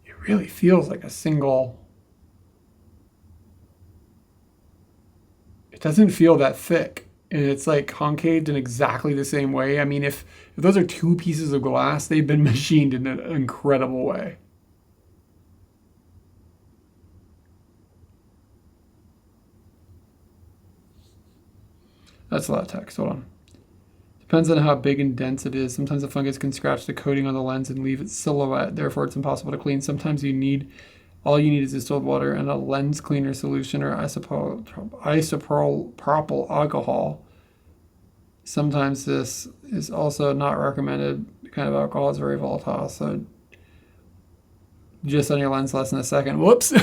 It really feels like a single. It doesn't feel that thick. And it's like concaved in exactly the same way. I mean, if those are two pieces of glass, they've been machined in an incredible way. That's a lot of text. Hold on. Depends on how big and dense it is. Sometimes the fungus can scratch the coating on the lens and leave its silhouette. Therefore, it's impossible to clean. Sometimes all you need is distilled water and a lens cleaner solution or isopropyl alcohol. Sometimes this is also not recommended. The kind of alcohol is very volatile, so just on your lens less than a second. Whoops.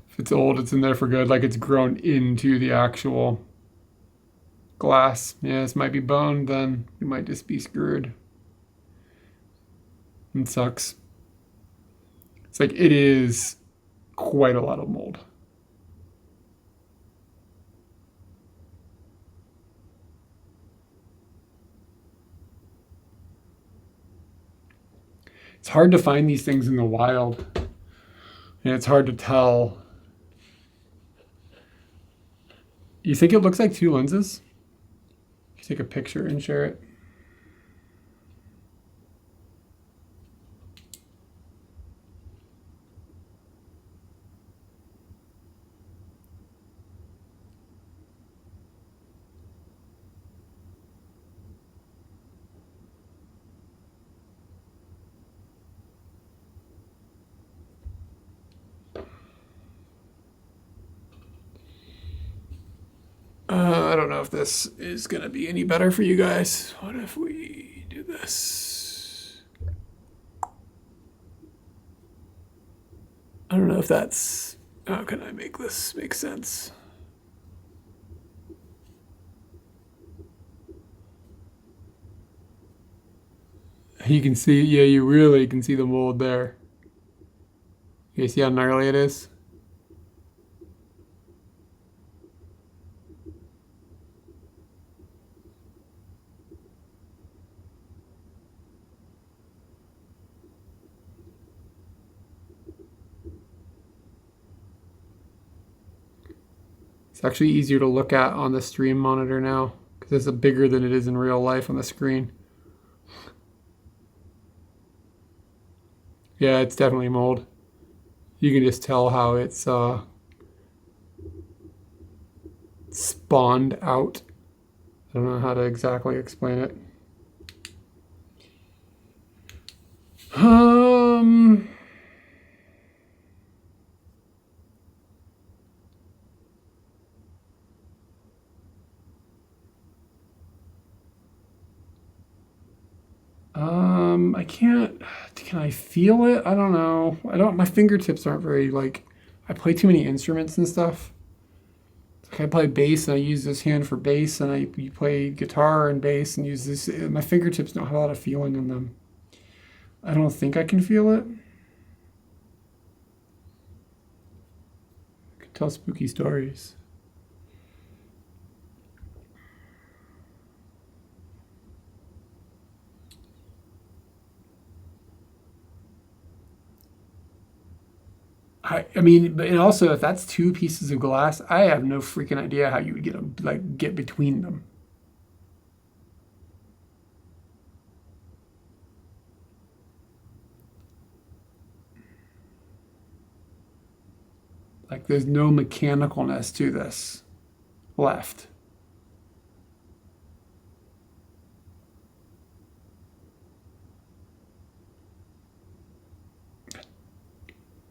If it's old, it's in there for good, like it's grown into the actual glass. Yeah, this might be bone, then you might just be screwed. It sucks. It's like it is quite a lot of mold. It's hard to find these things in the wild. And it's hard to tell. You think it looks like two lenses? You take a picture and share it. I don't know if this is going to be any better for you guys. What if we do this? I don't know if that's... How can I make this make sense? You can see, yeah, you really can see the mold there. You see how gnarly it is? It's actually easier to look at on the stream monitor now because it's bigger than it is in real life on the screen. Yeah, it's definitely mold. You can just tell how it's spawned out. I don't know how to exactly explain it. I can't. Can I feel it? I don't know. I don't. My fingertips aren't very like. I play too many instruments and stuff. Like I play bass and I use this hand for bass, and you play guitar and bass and use this. My fingertips don't have a lot of feeling in them. I don't think I can feel it. I can tell spooky stories. I mean, but and also if that's two pieces of glass, I have no freaking idea how you would get them, like get between them. Like there's no mechanicalness to this left.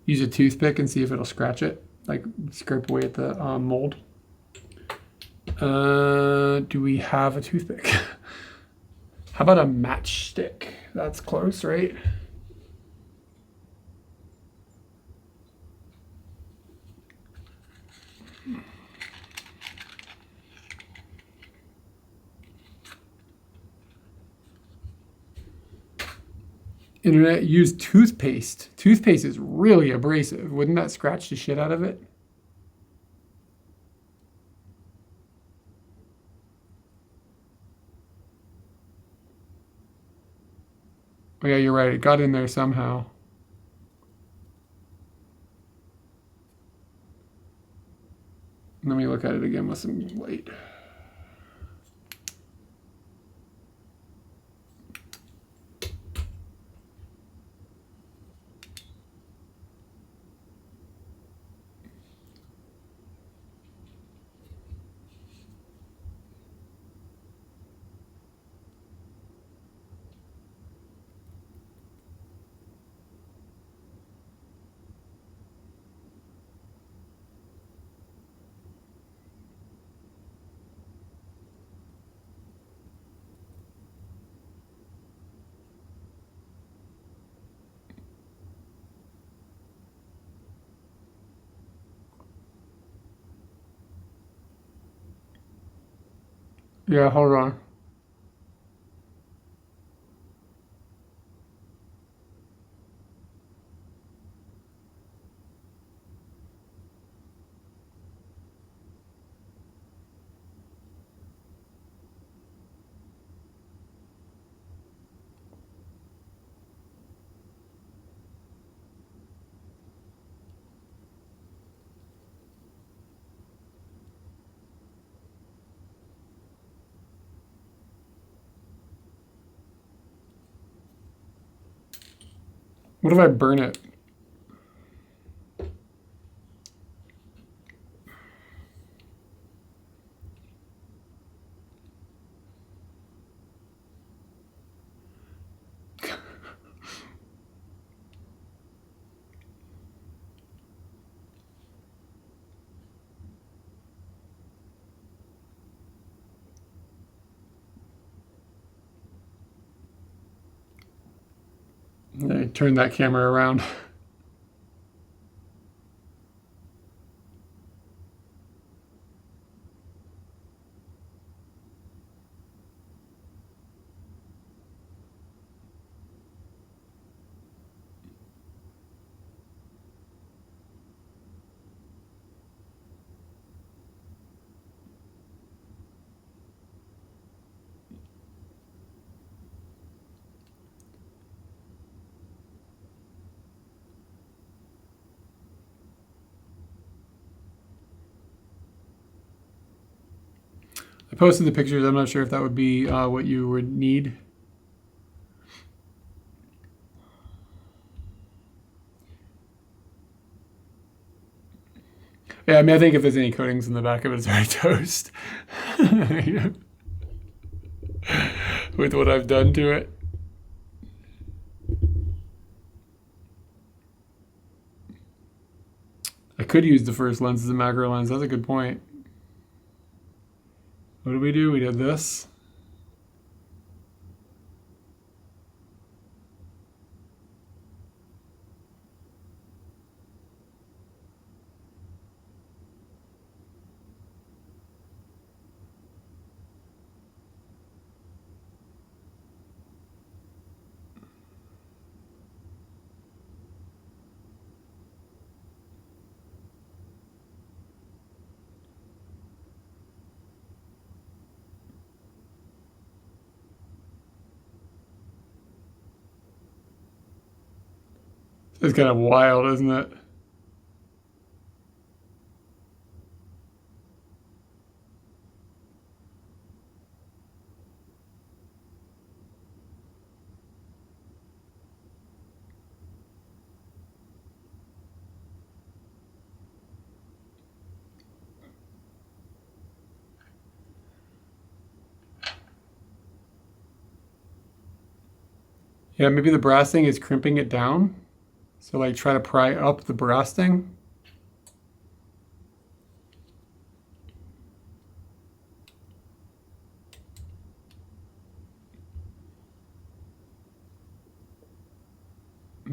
Use a toothpick and see if it'll scratch it. Like scrape away at the mold. Do we have a toothpick? How about a matchstick? That's close, right? Internet, use toothpaste. Toothpaste is really abrasive. Wouldn't that scratch the shit out of it? Oh yeah, you're right. It got in there somehow. Let me look at it again with some light. Yeah, hold on. What if I burn it? I turn that camera around. I posted the pictures. I'm not sure if that would be what you would need. Yeah, I mean, I think if there's any coatings in the back of it, it's already toast. With what I've done to it. I could use the first lens as a macro lens. That's a good point. What did we do? We did this. It's kind of wild, isn't it? Yeah, maybe the brassing is crimping it down. So like try to pry up the brassing.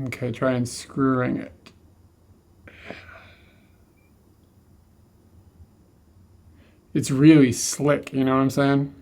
Okay, try unscrewing it. It's really slick, you know what I'm saying?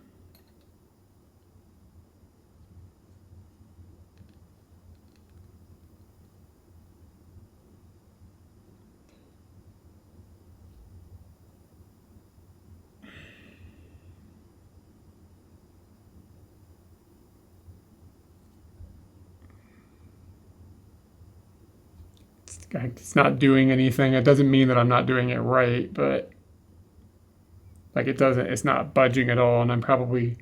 It's not doing anything. It doesn't mean that I'm not doing it right, but like it's not budging at all, and I'm probably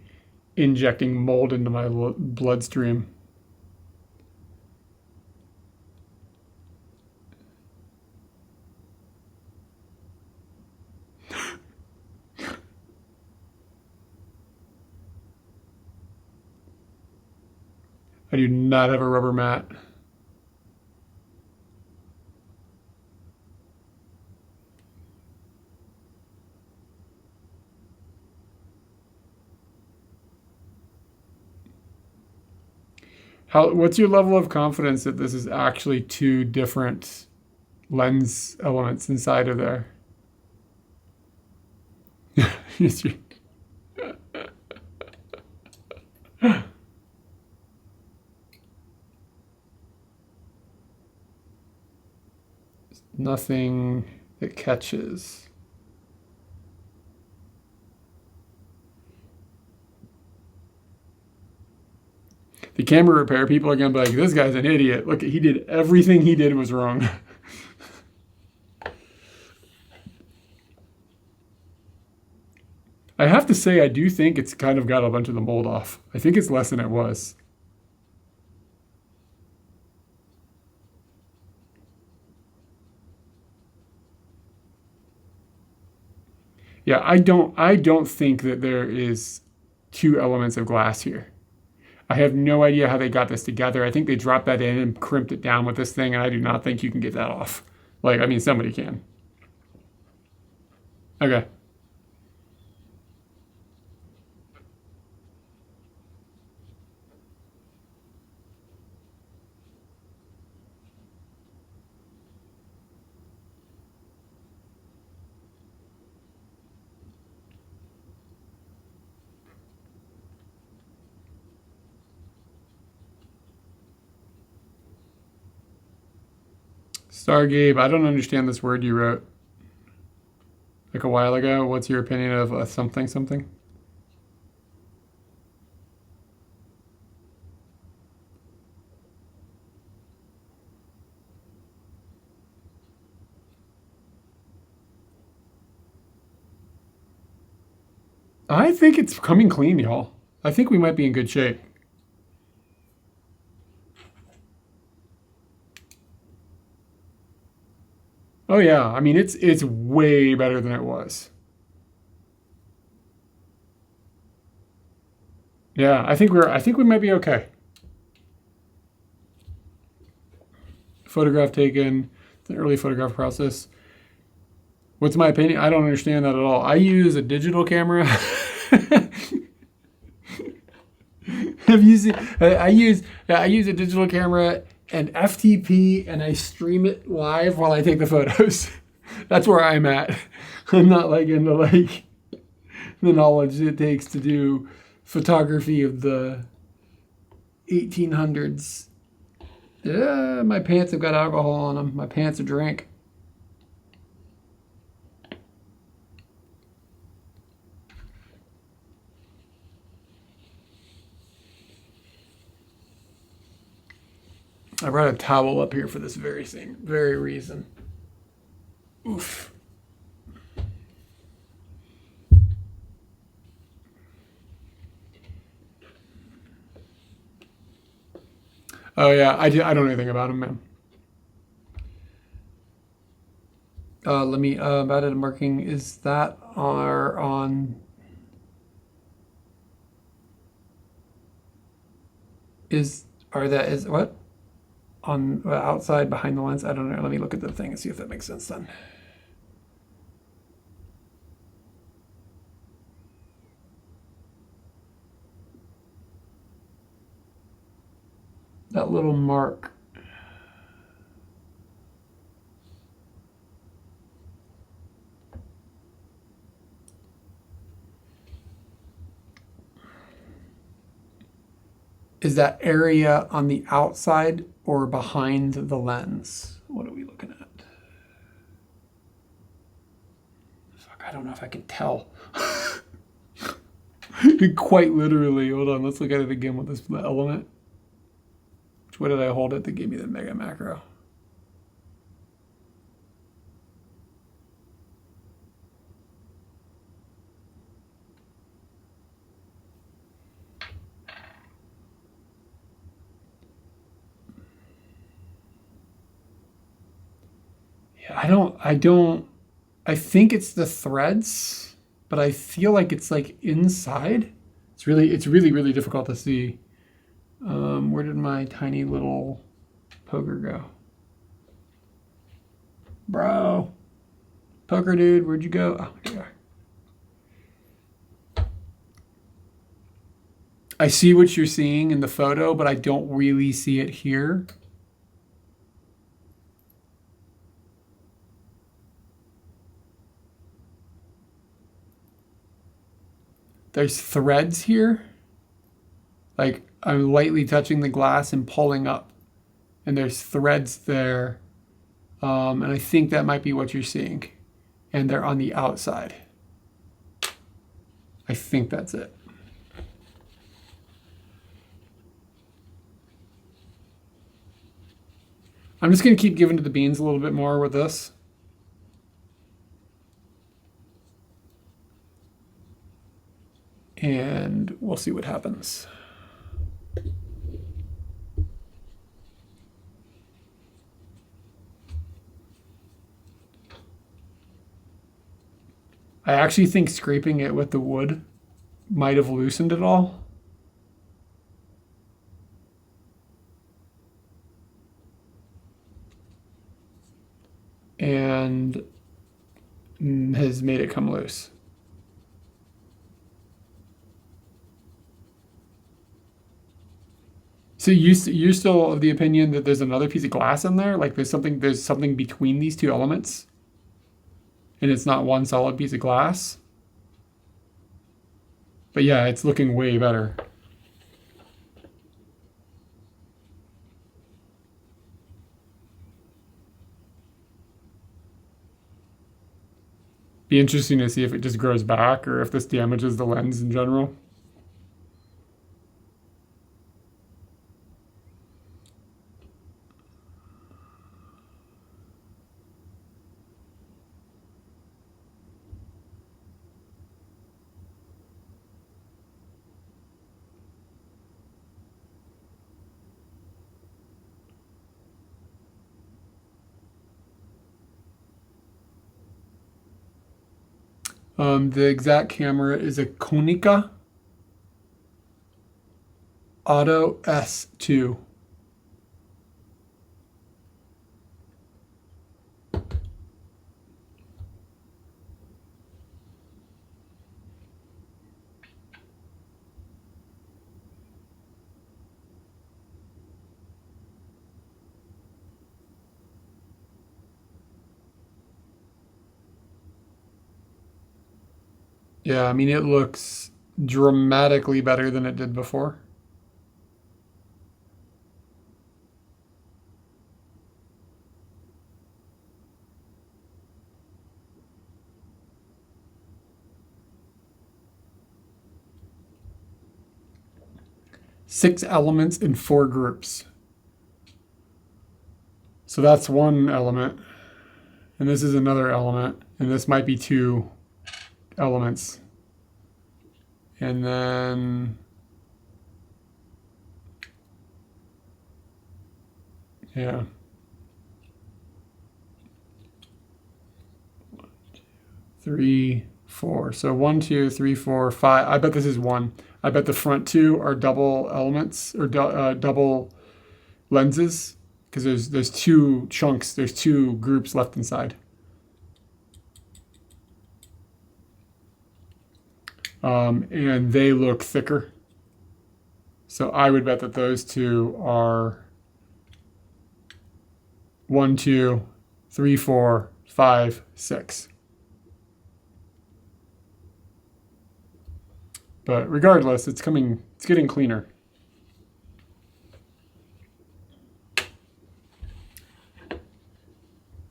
injecting mold into my bloodstream. I do not have a rubber mat. What's your level of confidence that this is actually two different lens elements inside of there? Nothing that catches. The camera repair people are gonna be like, this guy's an idiot. Look, he did everything he did was wrong. I have to say, I do think it's kind of got a bunch of the mold off. I think it's less than it was. Yeah, I don't think that there is two elements of glass here. I have no idea how they got this together. I think they dropped that in and crimped it down with this thing, and I do not think you can get that off. Like, I mean, somebody can. Okay. Stargabe, I don't understand this word you wrote like a while ago. What's your opinion of a something something? I think it's coming clean, y'all. I think we might be in good shape. Oh yeah, I mean it's way better than it was. Yeah, I think we might be okay. Photograph taken, the early photograph process. What's my opinion? I don't understand that at all. I use a digital camera. Have you seen? I use a digital camera and FTP, and I stream it live while I take the photos. That's where I'm at. I'm not like into like the knowledge it takes to do photography of the 1800s. Yeah, my pants have got alcohol on them. My pants are drink. I brought a towel up here for this very reason. Oof. Oh yeah, I don't know anything about him, man. Let me about it marking. Is that on? Is what on outside behind the lens? I don't know. Let me look at the thing and see if that makes sense then. That little mark. Is that area on the outside or behind the lens? What are we looking at? Fuck, I don't know if I can tell. Quite literally. Hold on, let's look at it again with this element. What did I hold it that gave me the mega macro? Yeah, I think it's the threads, but I feel like it's like inside. It's really difficult to see. Where did my tiny little poker go? Bro. Poker dude, where'd you go? Oh, here you are. I see what you're seeing in the photo, but I don't really see it here. There's threads here. Like I'm lightly touching the glass and pulling up, and there's threads there. And I think that might be what you're seeing. And they're on the outside. I think that's it. I'm just going to keep giving to the beans a little bit more with this. And we'll see what happens. I actually think scraping it with the wood might have loosened it all. And has made it come loose. So you're still of the opinion that there's another piece of glass in there? Like there's something between these two elements? And it's not one solid piece of glass? But yeah, it's looking way better. Be interesting to see if it just grows back or if this damages the lens in general. The exact camera is a Konica S2. Yeah, I mean, it looks dramatically better than it did before. Six elements in four groups. So that's one element. And this is another element. And this might be two elements. And then, yeah. 3, 4. So 1, 2, 3, 4, 5. I bet this is 1. I bet the front two are double elements or double lenses because there's two chunks. There's two groups left inside. And they look thicker. So I would bet that those two are 1, 2, 3, 4, 5, 6. But regardless, it's getting cleaner.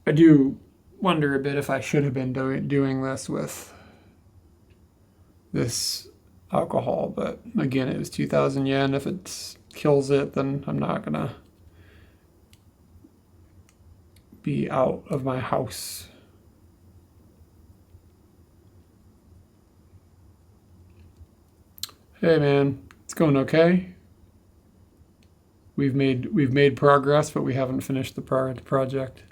I do wonder a bit if I should have been doing this with this alcohol, but again, it was 2,000 yen. If it kills it, then I'm not gonna be out of my house. Hey man, it's going okay. We've made progress, but we haven't finished the project.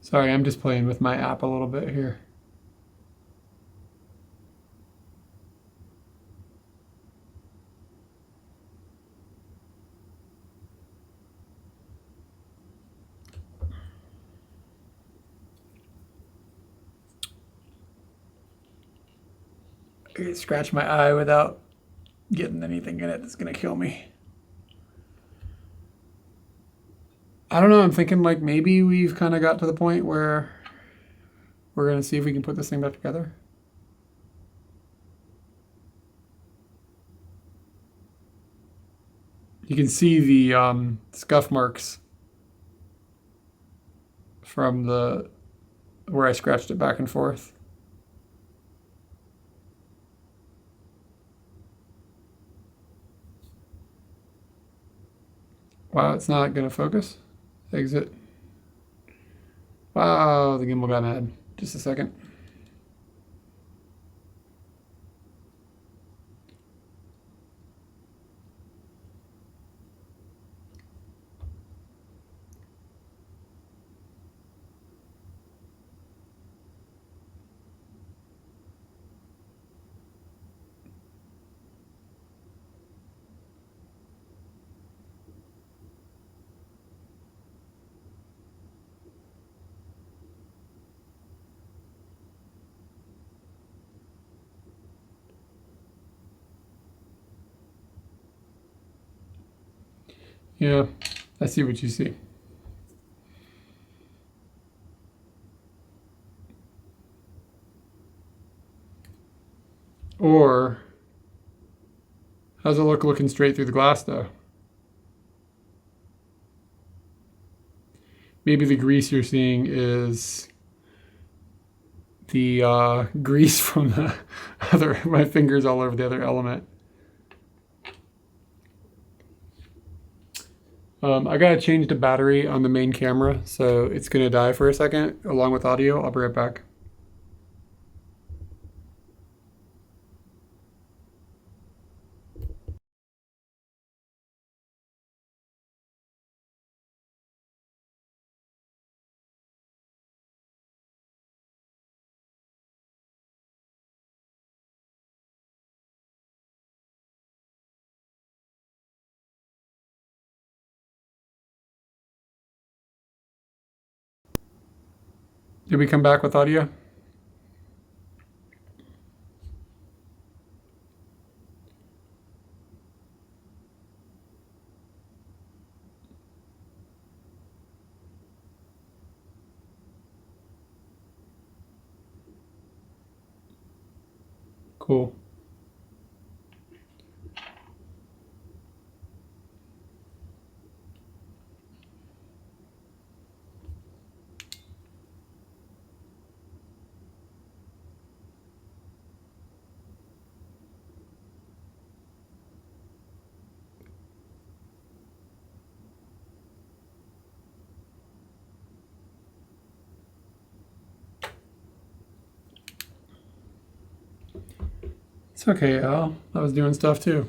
Sorry, I'm just playing with my app a little bit here. I can scratch my eye without getting anything in it that's gonna kill me. I don't know, I'm thinking like maybe we've kind of got to the point where we're gonna see if we can put this thing back together. You can see the scuff marks from where I scratched it back and forth. Wow, it's not gonna focus. Exit. Wow, the gimbal got mad. Just a second. Yeah, I see what you see. Or, how's it look looking straight through the glass though? Maybe the grease you're seeing is the grease from the my fingers all over the other element. I gotta change the battery on the main camera, so it's gonna die for a second along with audio. I'll be right back. Did we come back with audio? Cool. It's okay, Al. I was doing stuff too.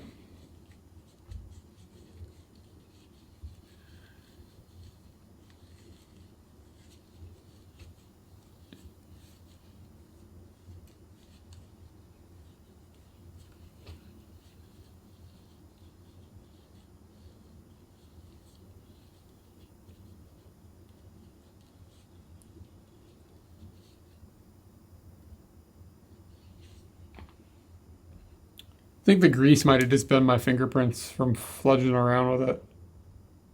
I think the grease might have just been my fingerprints from fludging around with it.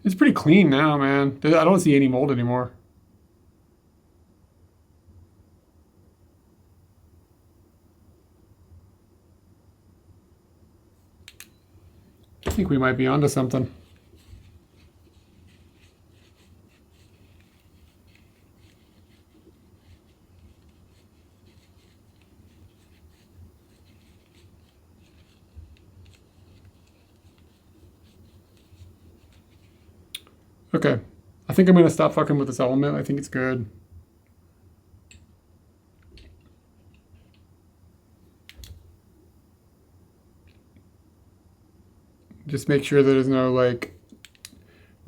It's pretty clean now, man. I don't see any mold anymore. I think we might be onto something. Okay. I think I'm going to stop fucking with this element. I think it's good. Just make sure there's no like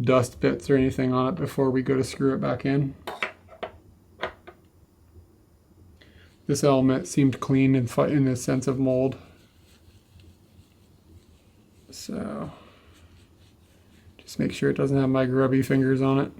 dust bits or anything on it before we go to screw it back in. This element seemed clean in the sense of mold. So just make sure it doesn't have my grubby fingers on it.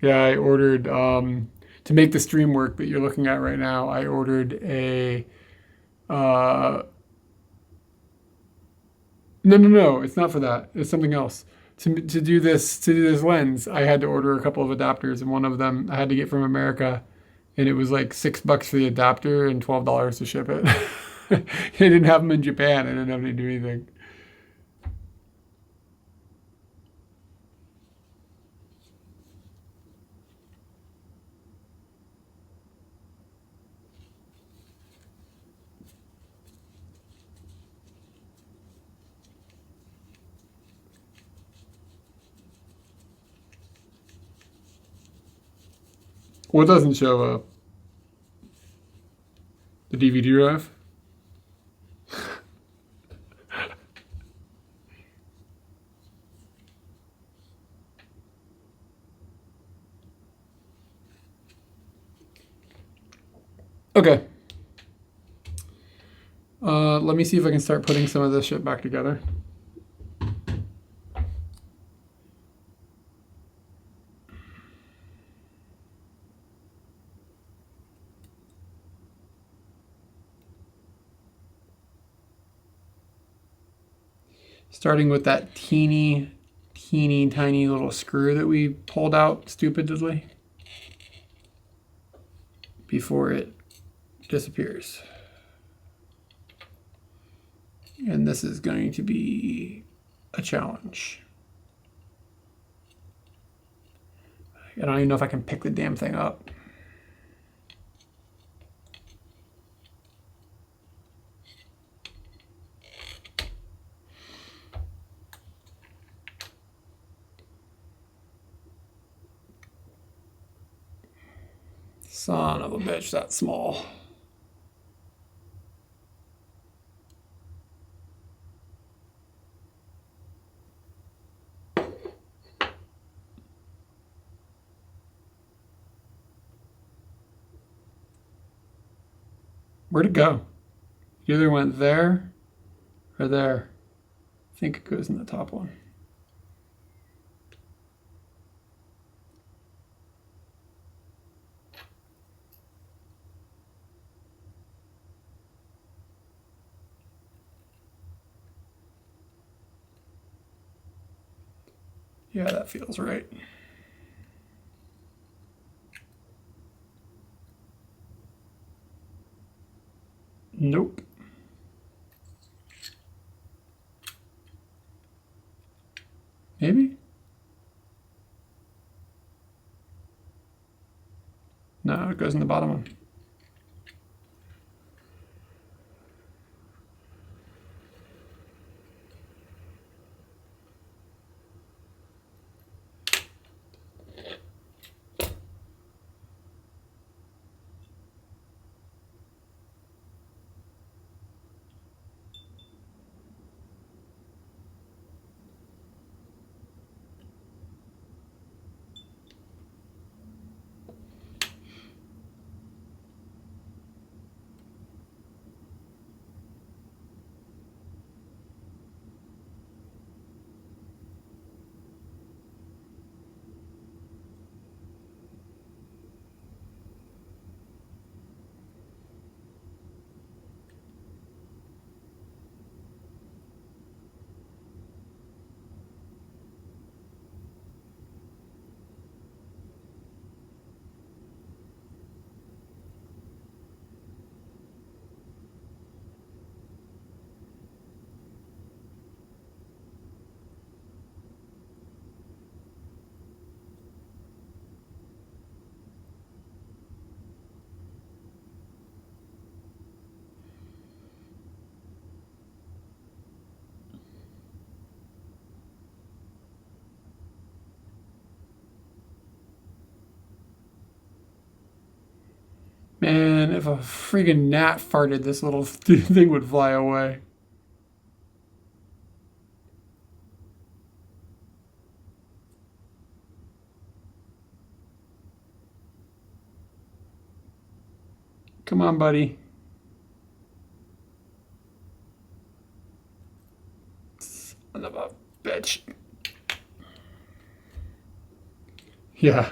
Yeah, I ordered to make the stream work that you're looking at right now. I ordered a no, it's not for that. It's something else. To do this lens, I had to order a couple of adapters, and one of them I had to get from America, and it was like $6 for the adapter and $12 to ship it. I didn't have them in Japan. I didn't have to do anything. What doesn't show up? The DVD drive? Okay. Let me see if I can start putting some of this shit back together. Starting with that teeny tiny little screw that we pulled out stupidly. before it disappears. And this is going to be a challenge. I don't even know if I can pick the damn thing up. Son of a bitch, that's small. Where'd it go? It either went there or there. I think it goes in the top one. Yeah, that feels right. Nope. Maybe? No, it goes in the bottom one. Man, if a friggin' gnat farted, this little thing would fly away. Come on, buddy. Son of a bitch. Yeah.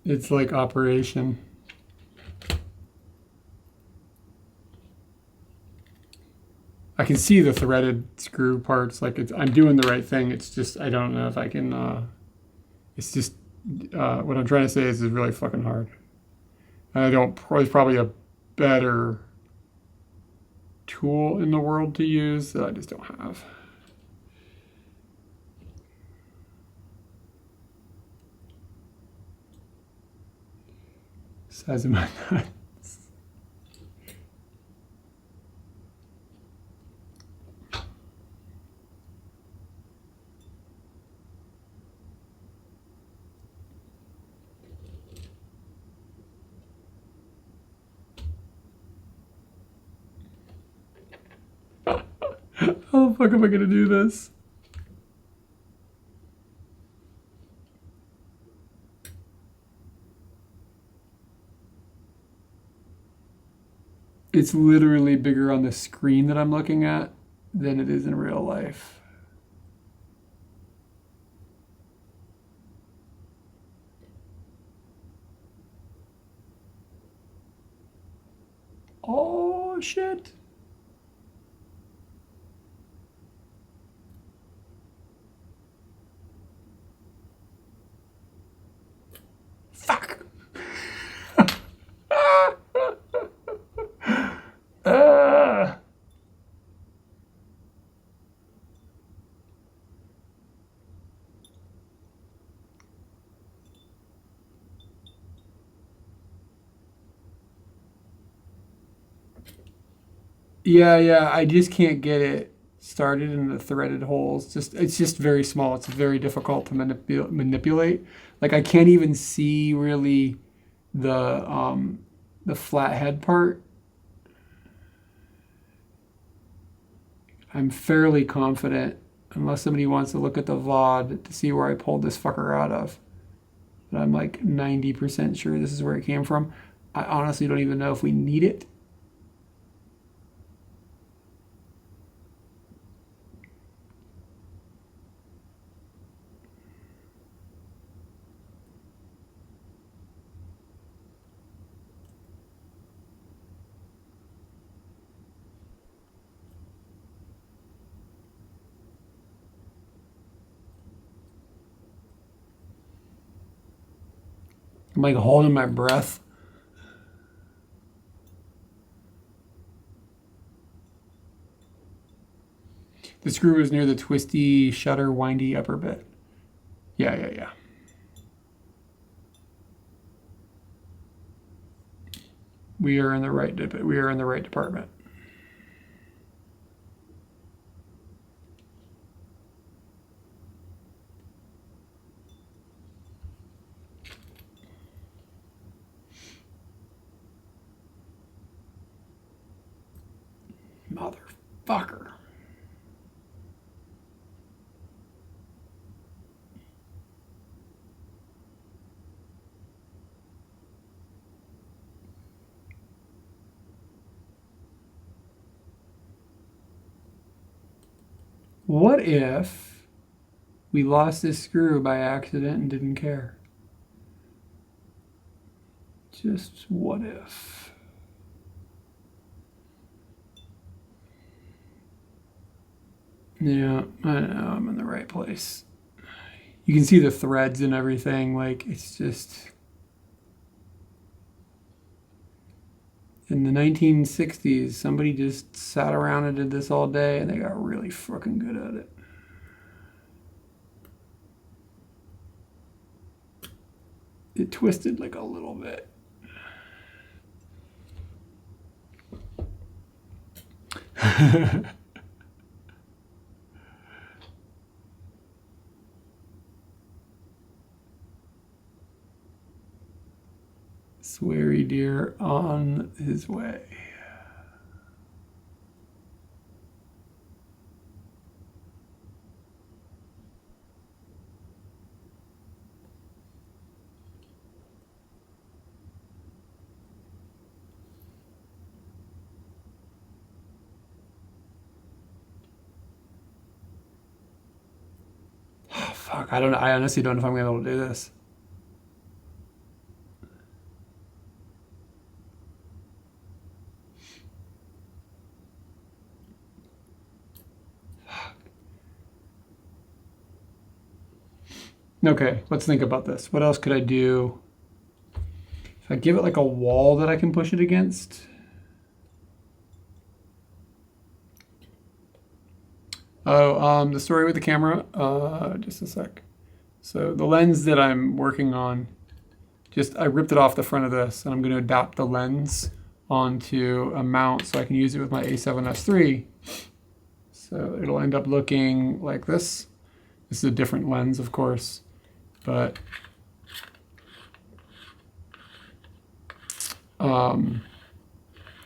It's like operation. I can see the threaded screw parts. Like I'm doing the right thing. It's just I don't know if I can. It's just what I'm trying to say is it's really fucking hard. And I don't. There's probably a better tool in the world to use that I just don't have. Size of my nuts. How the fuck am I gonna do this? It's literally bigger on the screen that I'm looking at than it is in real life. Oh, shit. Fuck. Yeah, I just can't get it started in the threaded holes. It's just very small. It's very difficult to manipulate. Like I can't even see really the flat head part. I'm fairly confident, unless somebody wants to look at the VOD to see where I pulled this fucker out of. But I'm like 90% sure this is where it came from. I honestly don't even know if we need it. I'm like holding my breath. The screw is near the twisty shutter windy upper bit. Yeah. We are in the right department. Motherfucker. What if we lost this screw by accident and didn't care? Just what if? Yeah, I know, I'm in the right place. You can see the threads and everything, like it's just... In the 1960s, somebody just sat around and did this all day and they got really fucking good at it. It twisted like a little bit. Sweary deer on his way. Oh, fuck, I honestly don't know if I'm gonna be able to do this. Okay, let's think about this. What else could I do? If I give it like a wall that I can push it against. Oh, the story with the camera. Just a sec. So the lens that I'm working on, I ripped it off the front of this, and I'm going to adapt the lens onto a mount so I can use it with my A7S3. So it'll end up looking like this. This is a different lens, of course, but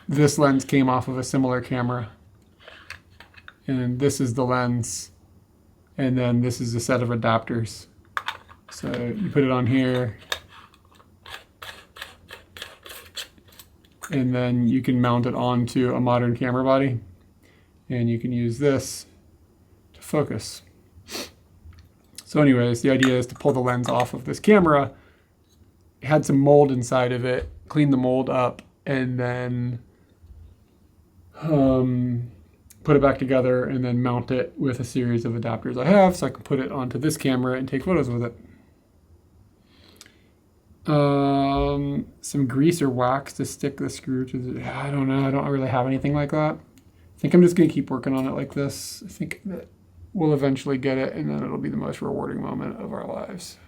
this lens came off of a similar camera. And this is the lens. And then this is a set of adapters. So you put it on here. And then you can mount it onto a modern camera body. And you can use this to focus. So anyways, the idea is to pull the lens off of this camera. It had some mold inside of it, clean the mold up, and then put it back together and then mount it with a series of adapters I have so I can put it onto this camera and take photos with it. Some grease or wax to stick the screw to the... I don't know. I don't really have anything like that. I think I'm just going to keep working on it like this. I think that we'll eventually get it, and then it'll be the most rewarding moment of our lives.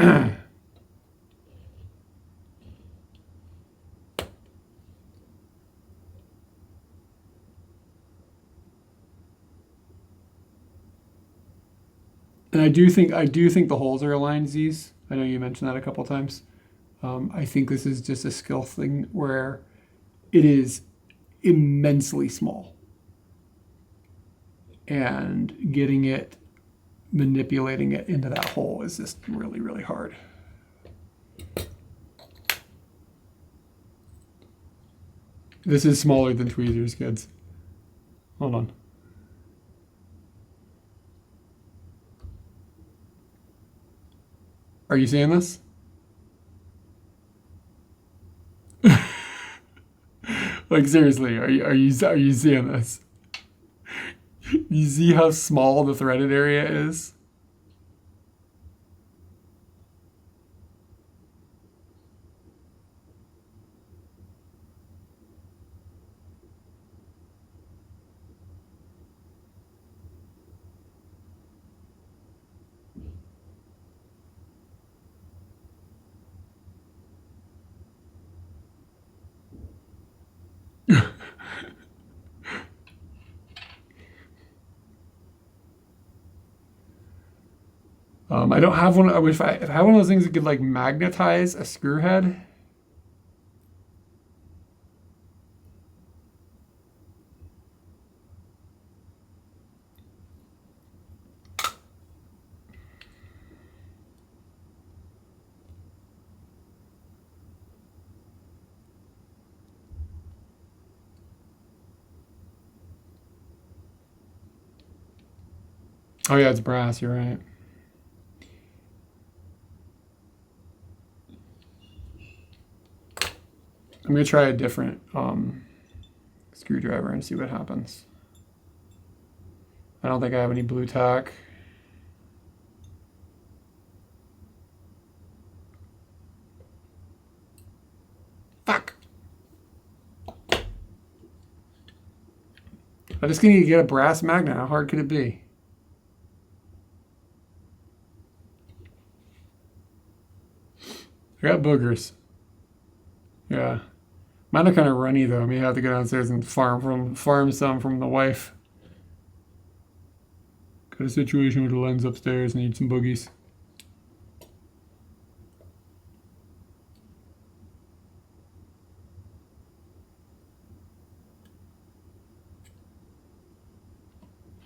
And I do think the holes are aligned Z's. I know you mentioned that a couple times. I think this is just a skill thing where it is immensely small. And getting it, manipulating it into that hole is just really, really hard. This is smaller than tweezers, kids. Hold on. Are you seeing this? Like seriously, are you seeing this? You see how small the threaded area is? I don't have one. I wish if I had one of those things that could like magnetize a screw head. Oh yeah, it's brass. You're right. I'm gonna try a different screwdriver and see what happens. I don't think I have any blue tack. Fuck. I just need to get a brass magnet. How hard could it be? I got boogers. Yeah. Mine are kind of runny though. I may have to go downstairs and farm some from the wife. Got a situation with a lens upstairs. Need some boogies.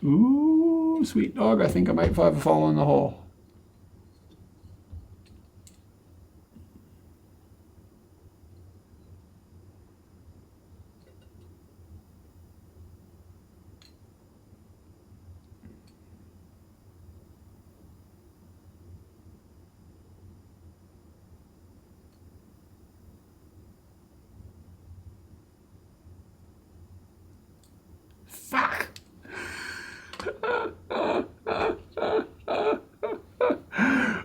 Ooh, sweet dog. I think I might have a fall in the hole. Fuck.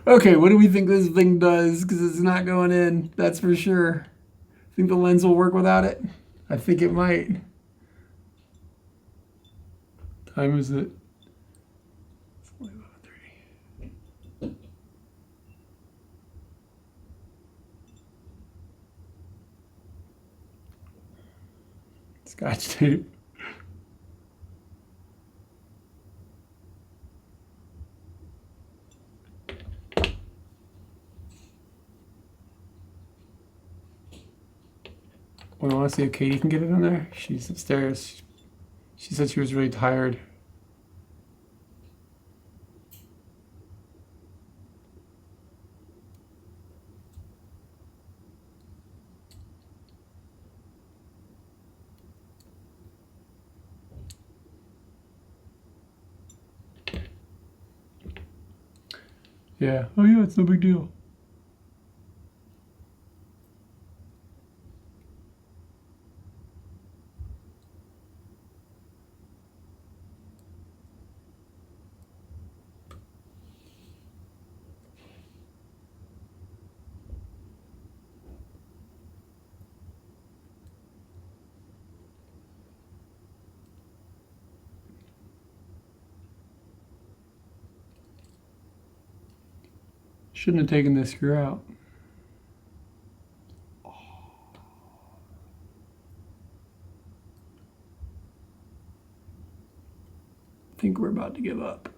Okay, what do we think this thing does? Because it's not going in, that's for sure. Think the lens will work without it? I think it might. Time is it? It's only 11:30. Scotch tape. Well, I want to see if Katie can get it in there. She's upstairs. She said she was really tired. Yeah. Oh yeah, it's no big deal. Shouldn't have taken this screw out. I think we're about to give up.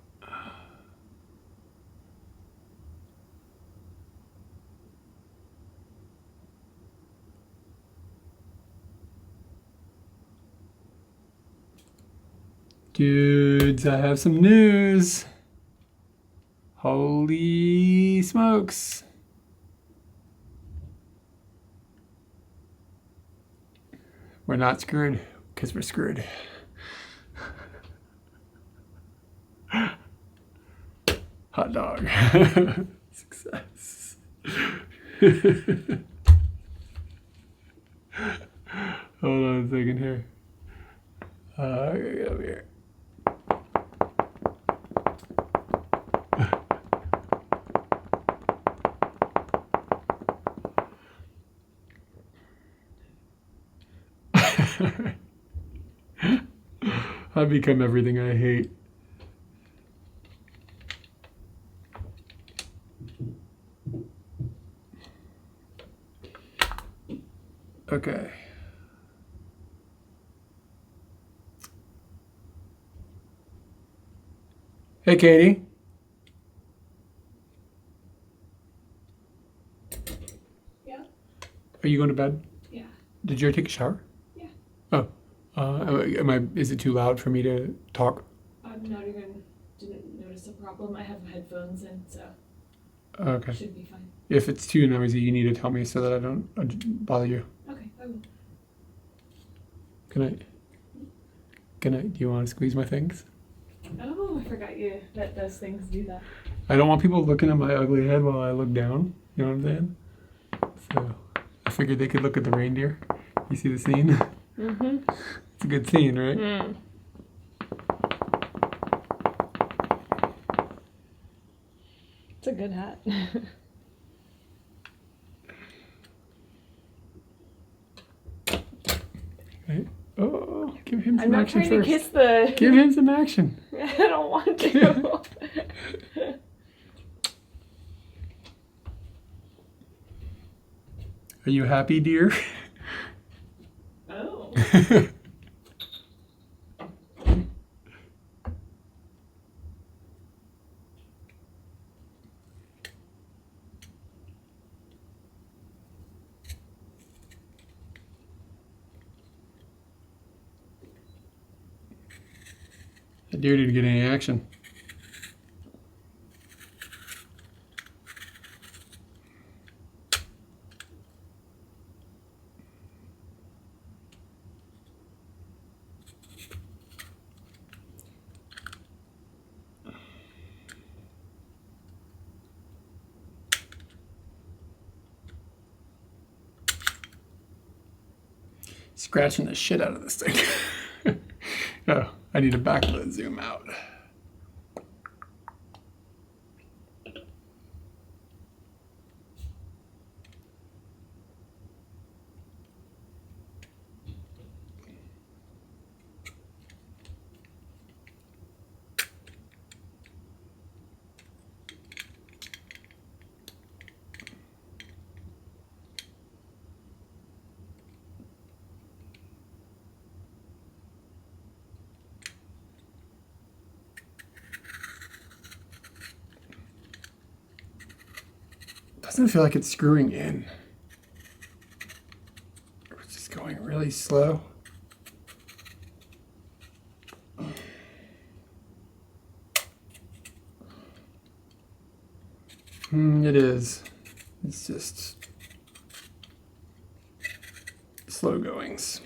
Dudes, I have some news. Holy smokes. We're not screwed because we're screwed. Hot dog. Success. Hold on a second here. I gotta get over here. I've become everything I hate. Okay. Hey, Katie. Yeah. Are you going to bed? Yeah. Did you take a shower? Yeah. Oh. Is it too loud for me to talk? Didn't notice a problem. I have headphones in, so Okay. should be fine. If it's too noisy, you need to tell me so that I don't bother you. Okay, I will. Good night. Good night. Do you want to squeeze my things? Oh, I forgot you that those things do that. I don't want people looking at my ugly head while I look down. You know what I'm saying? So I figured they could look at the reindeer. You see the scene? Mm-hmm. It's a good scene, right? Mm. It's a good hat. Right? Oh, give him I'm some not action trying first. to kiss the... Give him some action. I don't want to. Are you happy, dear? Oh. That deer didn't get any action. Scratching the shit out of this thing. Oh, I need to backlit zoom out. Doesn't feel like it's screwing in. It's just going really slow. It is. It's just slow goings.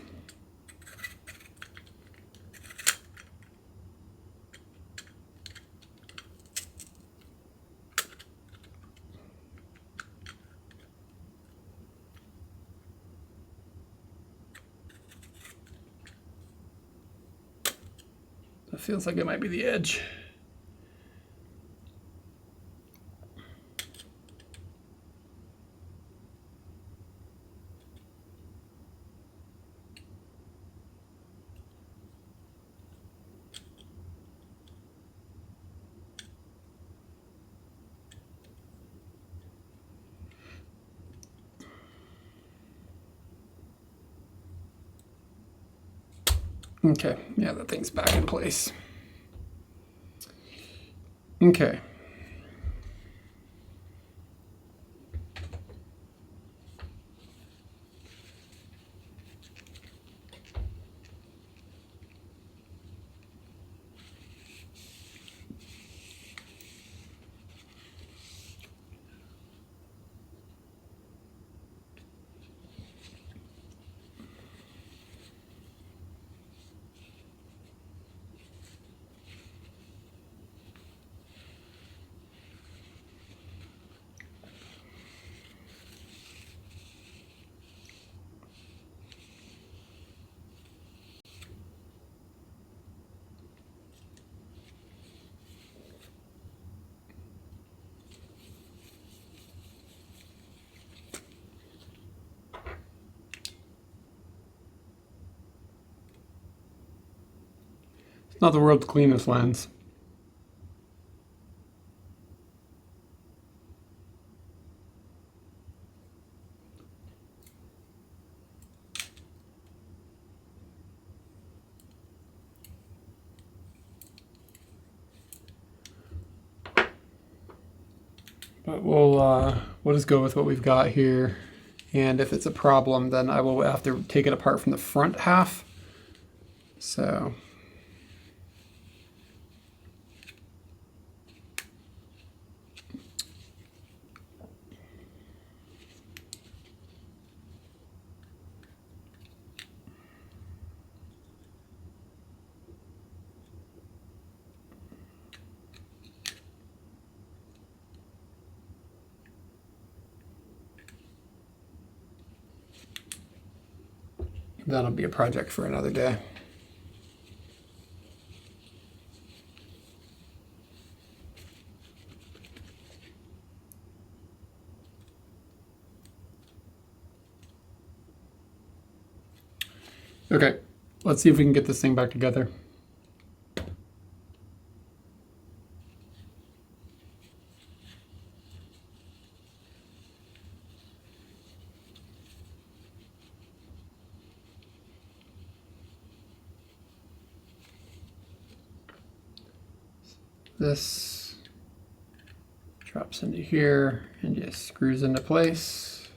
It feels like it might be the edge. Okay, yeah, that thing's back in place. Okay. It's not the world's cleanest lens. But we'll just go with what we've got here. And if it's a problem, then I will have to take it apart from the front half. So that'll be a project for another day. Okay, let's see if we can get this thing back together. This drops into here and just screws into place.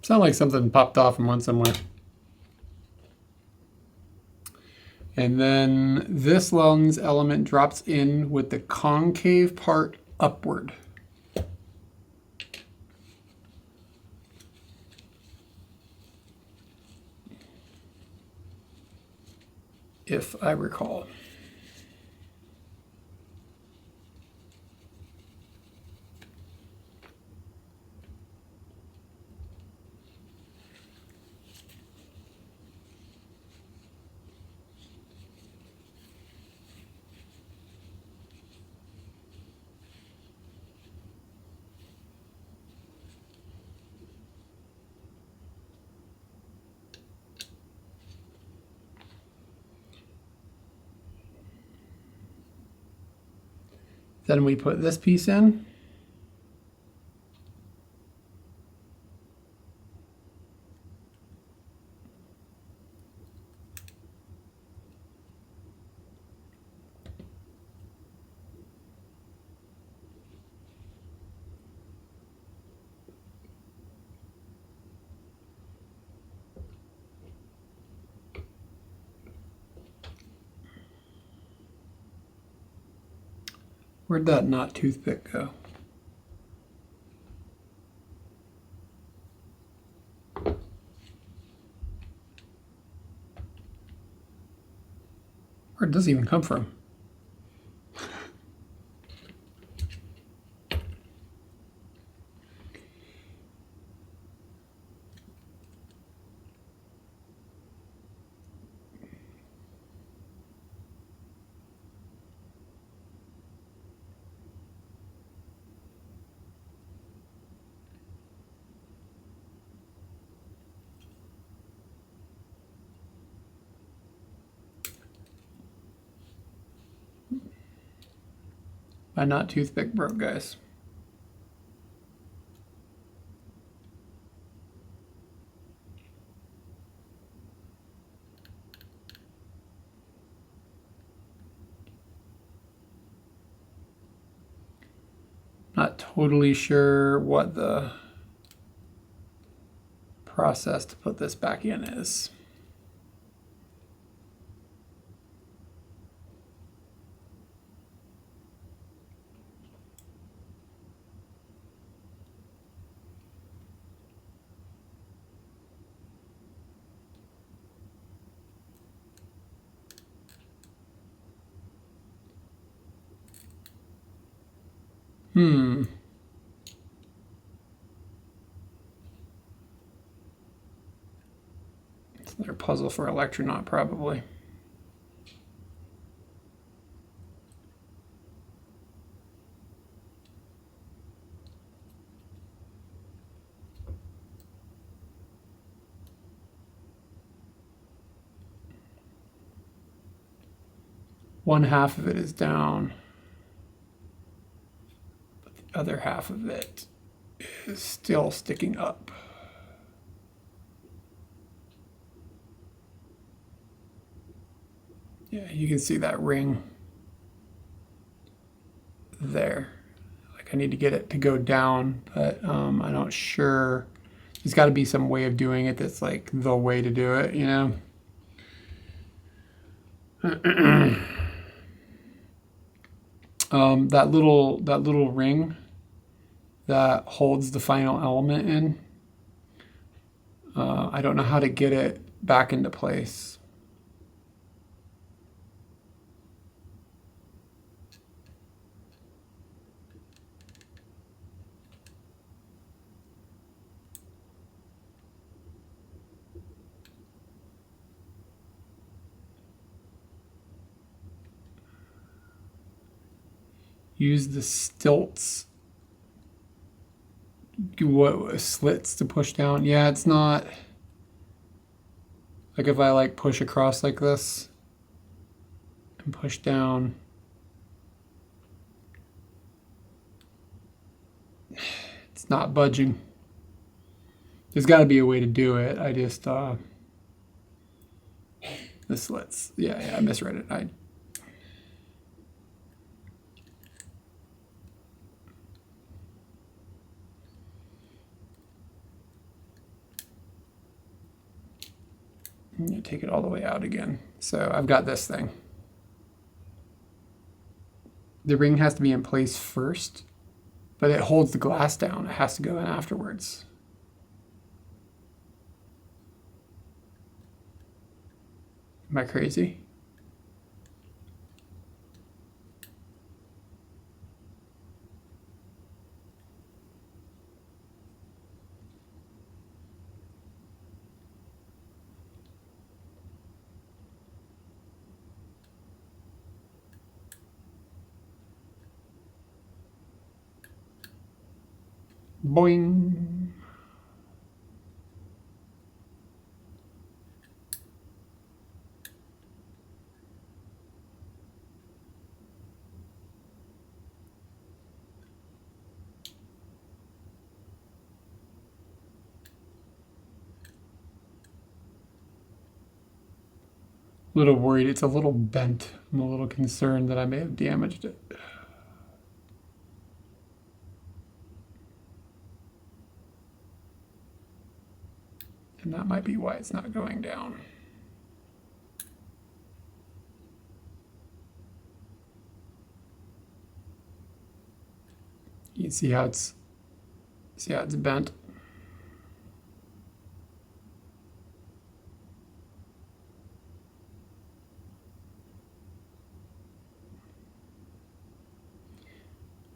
Sound like something popped off and went somewhere. And then this lens element drops in with the concave part upward. If I recall. Then we put this piece in. Where'd that not toothpick go? Where does it even come from? My not toothpick broke, guys. Not totally sure what the process to put this back in is. It's another puzzle for Electronaut, probably. One half of it is down, but the other half of it is still sticking up. Yeah, you can see that ring there. Like I need to get it to go down, but I'm not sure. There's got to be some way of doing it that's like the way to do it, you know? That little ring that holds the final element in, I don't know how to get it back into place. Use the stilts, slits to push down. Yeah, it's not like if I like push across like this and push down. It's not budging. There's got to be a way to do it. I just the slits. Yeah, I misread it. I'm gonna take it all the way out again. So I've got this thing. The ring has to be in place first, but it holds the glass down. It has to go in afterwards. Am I crazy? Boing. A little worried. It's a little bent. I'm a little concerned that I may have damaged it. And that might be why it's not going down. You can see how it's bent.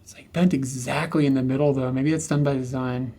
It's like bent exactly in the middle though. Maybe it's done by design.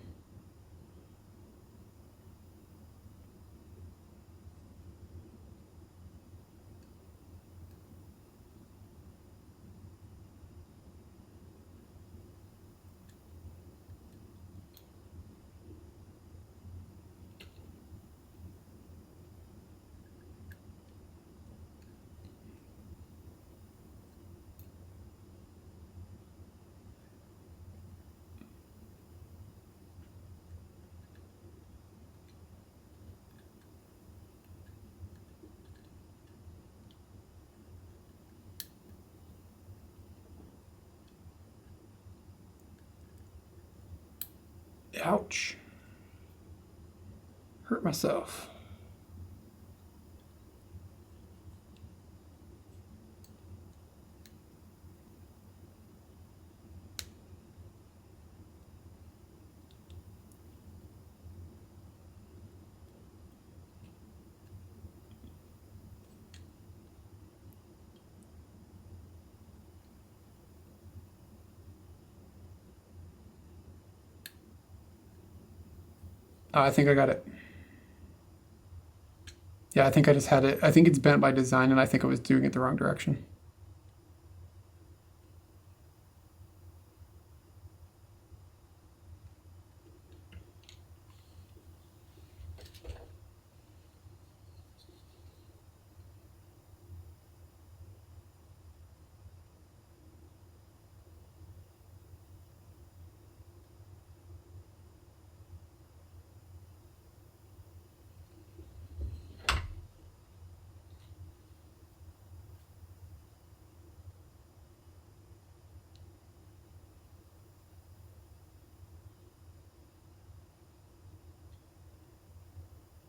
Ouch. Hurt myself. I think I got it. Yeah, I think I just had it. I think it's bent by design, and I think I was doing it the wrong direction.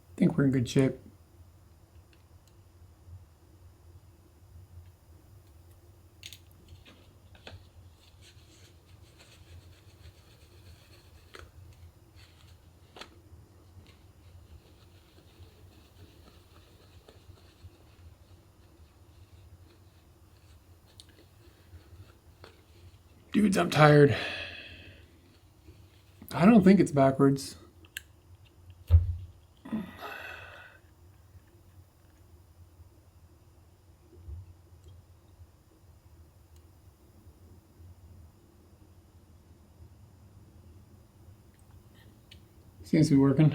I think we're in good shape. Dudes, I'm tired. I don't think it's backwards. Seems to be working.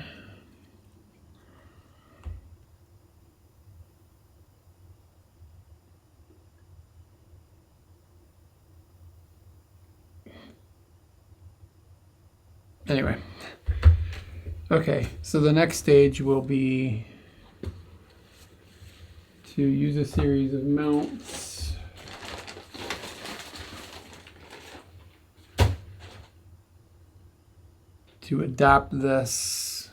Anyway. Okay, so the next stage will be to use a series of mounts to adapt this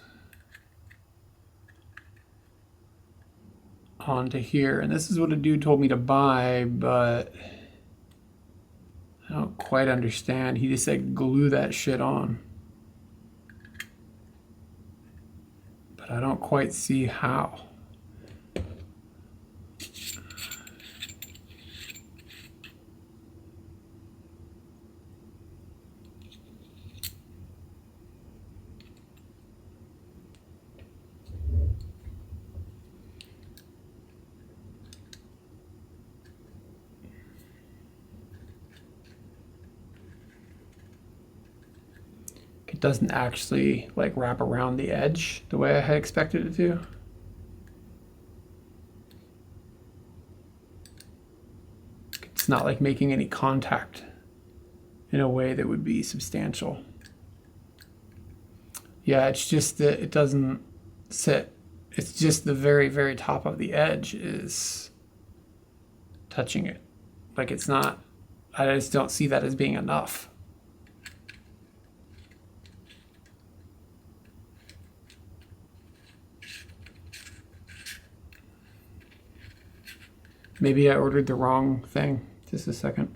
onto here. And this is what a dude told me to buy, but I don't quite understand. He just said glue that shit on. But I don't quite see how. It doesn't actually like wrap around the edge the way I had expected it to. It's not like making any contact in a way that would be substantial. Yeah, it's just that it doesn't sit. It's just the very, very top of the edge is touching it. Like it's not, I just don't see that as being enough. Maybe I ordered the wrong thing. Just a second.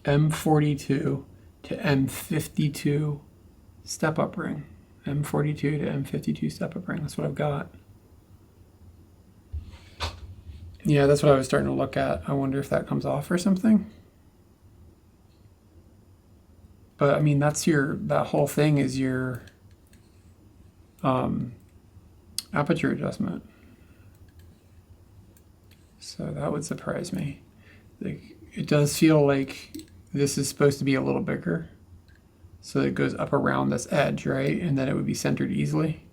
M42 to M52 step-up ring. M42 to M52 step-up ring. That's what I've got. Yeah, that's what I was starting to look at. I wonder if that comes off or something. But I mean, that's that whole thing is your aperture adjustment. So that would surprise me. Like, it does feel like this is supposed to be a little bigger. So it goes up around this edge, right? And then it would be centered easily.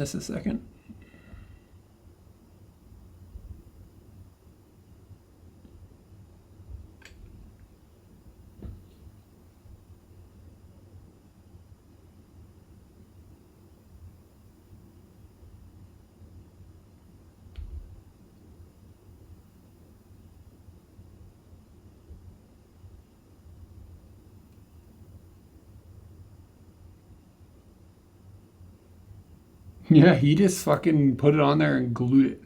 Just a second. Yeah, he just fucking put it on there and glued it.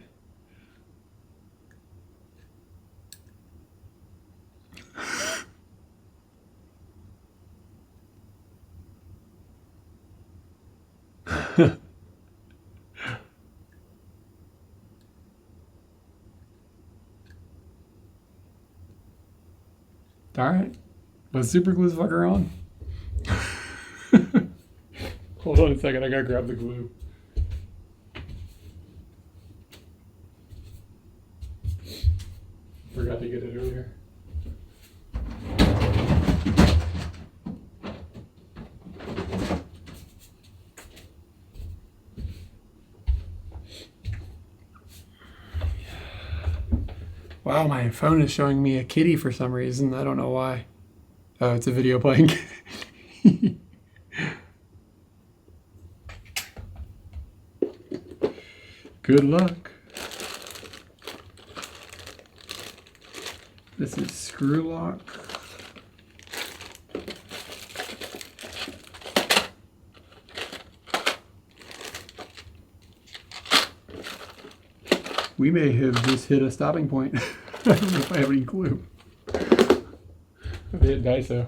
All right, let's super glue this fucker on. Hold on a second, I gotta grab the glue. Forgot to get it earlier. Wow, my phone is showing me a kitty for some reason. I don't know why. Oh, it's a video playing. Good luck. This is screw lock. We may have just hit a stopping point. I don't know if I have any clue. They hit Daiso.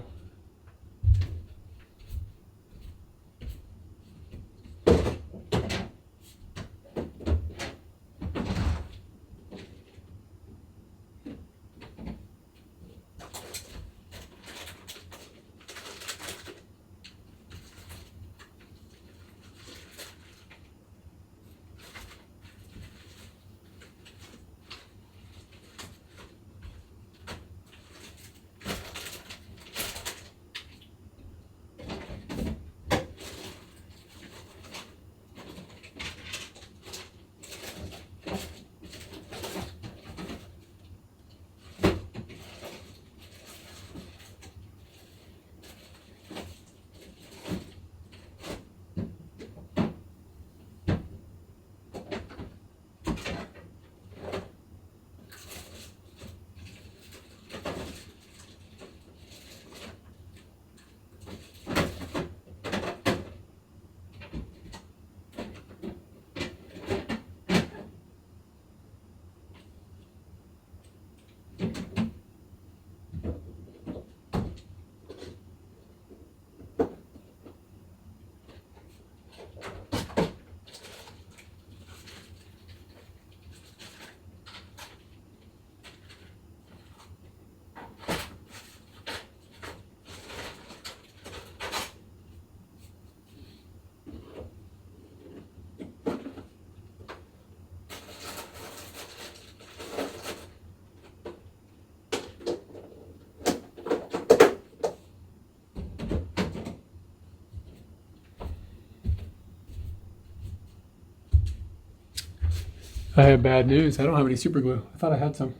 I have bad news. I don't have any super glue. I thought I had some.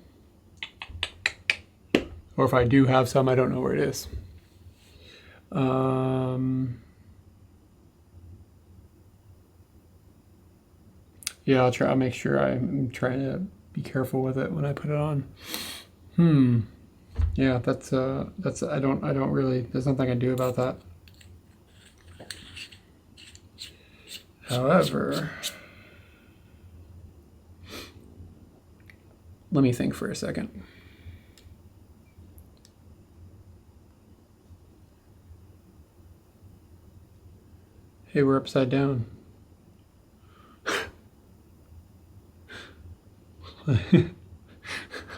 Or if I do have some, I don't know where it is. Yeah, I'll make sure I'm trying to be careful with it when I put it on. Yeah, that's I don't really, there's nothing I can do about that. However, let me think for a second. Hey, we're upside down.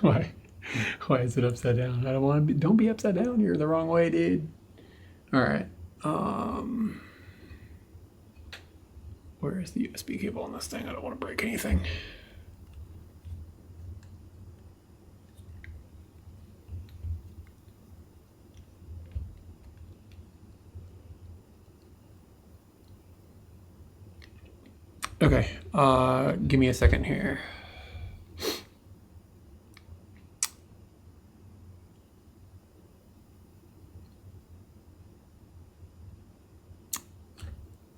Why? Why is it upside down? I don't want to be, don't be upside down. You're the wrong way, dude. All right. Where is the USB cable on this thing? I don't want to break anything. Okay, give me a second here.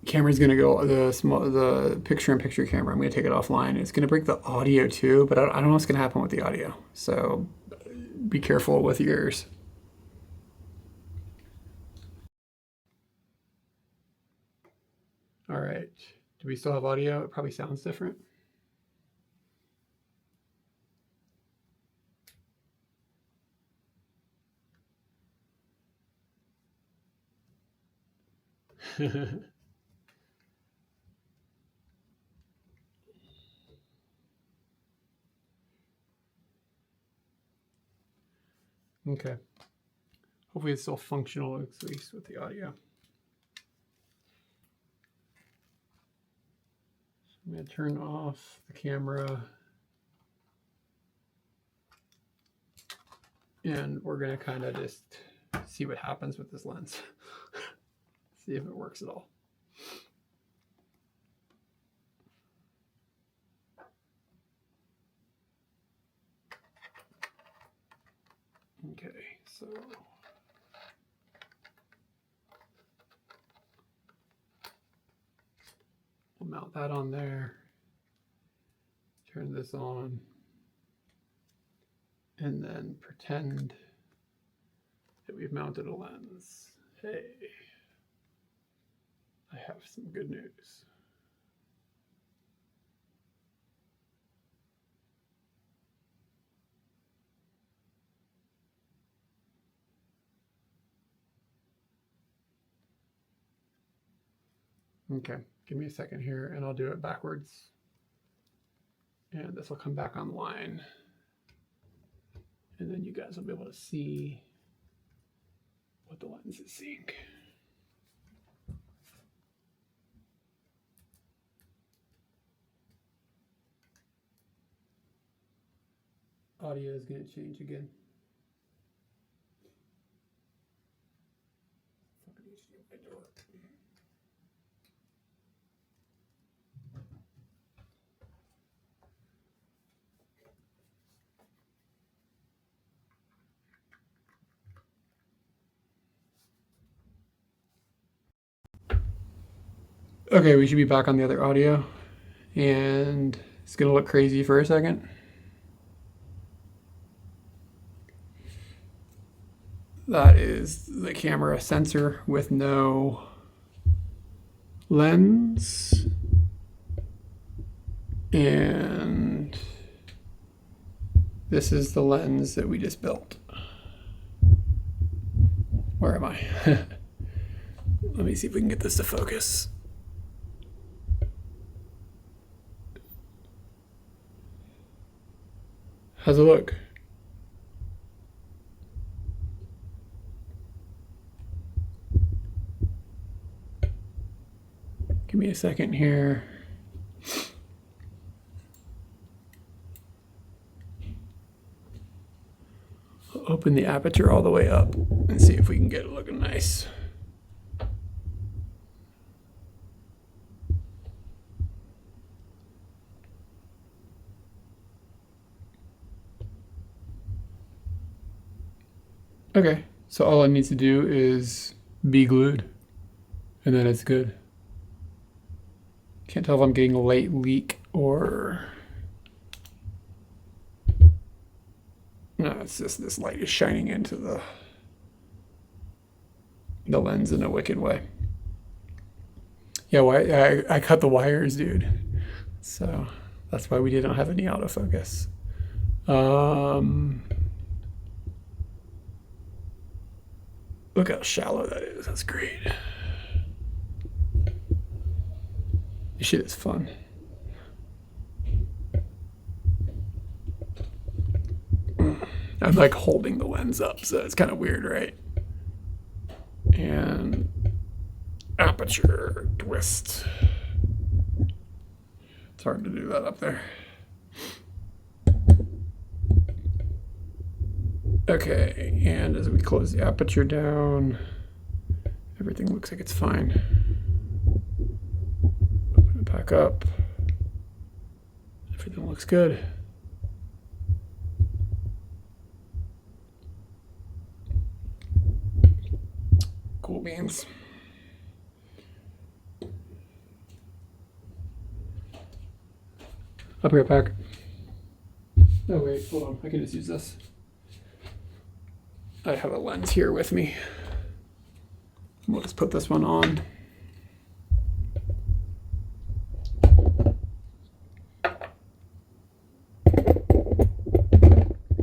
Camera's gonna go, the picture-in-picture camera, I'm gonna take it offline. It's gonna break the audio too, but I don't know what's gonna happen with the audio. So be careful with yours. All right, do we still have audio? It probably sounds different. Okay. Hopefully it's still functional, at least with the audio. So I'm going to turn off the camera. And we're going to kind of just see what happens with this lens. See if it works at all. Okay, so we'll mount that on there, turn this on, and then pretend that we've mounted a lens. Hey, I have some good news. Okay, give me a second here and I'll do it backwards. And this will come back online. And then you guys will be able to see what the lens is seeing. Audio is going to change again. Okay, we should be back on the other audio, and it's gonna look crazy for a second. That is the camera sensor with no lens, and this is the lens that we just built. Where am I? Let me see if we can get this to focus. How's it look? Give me a second here. I'll open the aperture all the way up and see if we can get it looking nice. Okay, so all it needs to do is be glued, and then it's good. Can't tell if I'm getting a light leak or... No, it's just this light is shining into the lens in a wicked way. Yeah, I cut the wires, dude. So that's why we didn't have any autofocus. Look how shallow that is. That's great. This shit is fun. I'm like holding the lens up, so it's kind of weird, right? And aperture twist. It's hard to do that up there. Okay, and as we close the aperture down, everything looks like it's fine. Open it back up. Everything looks good. Cool beans. I'll be right back. Oh wait, hold on. I can just use this. I have a lens here with me. We'll just put this one on.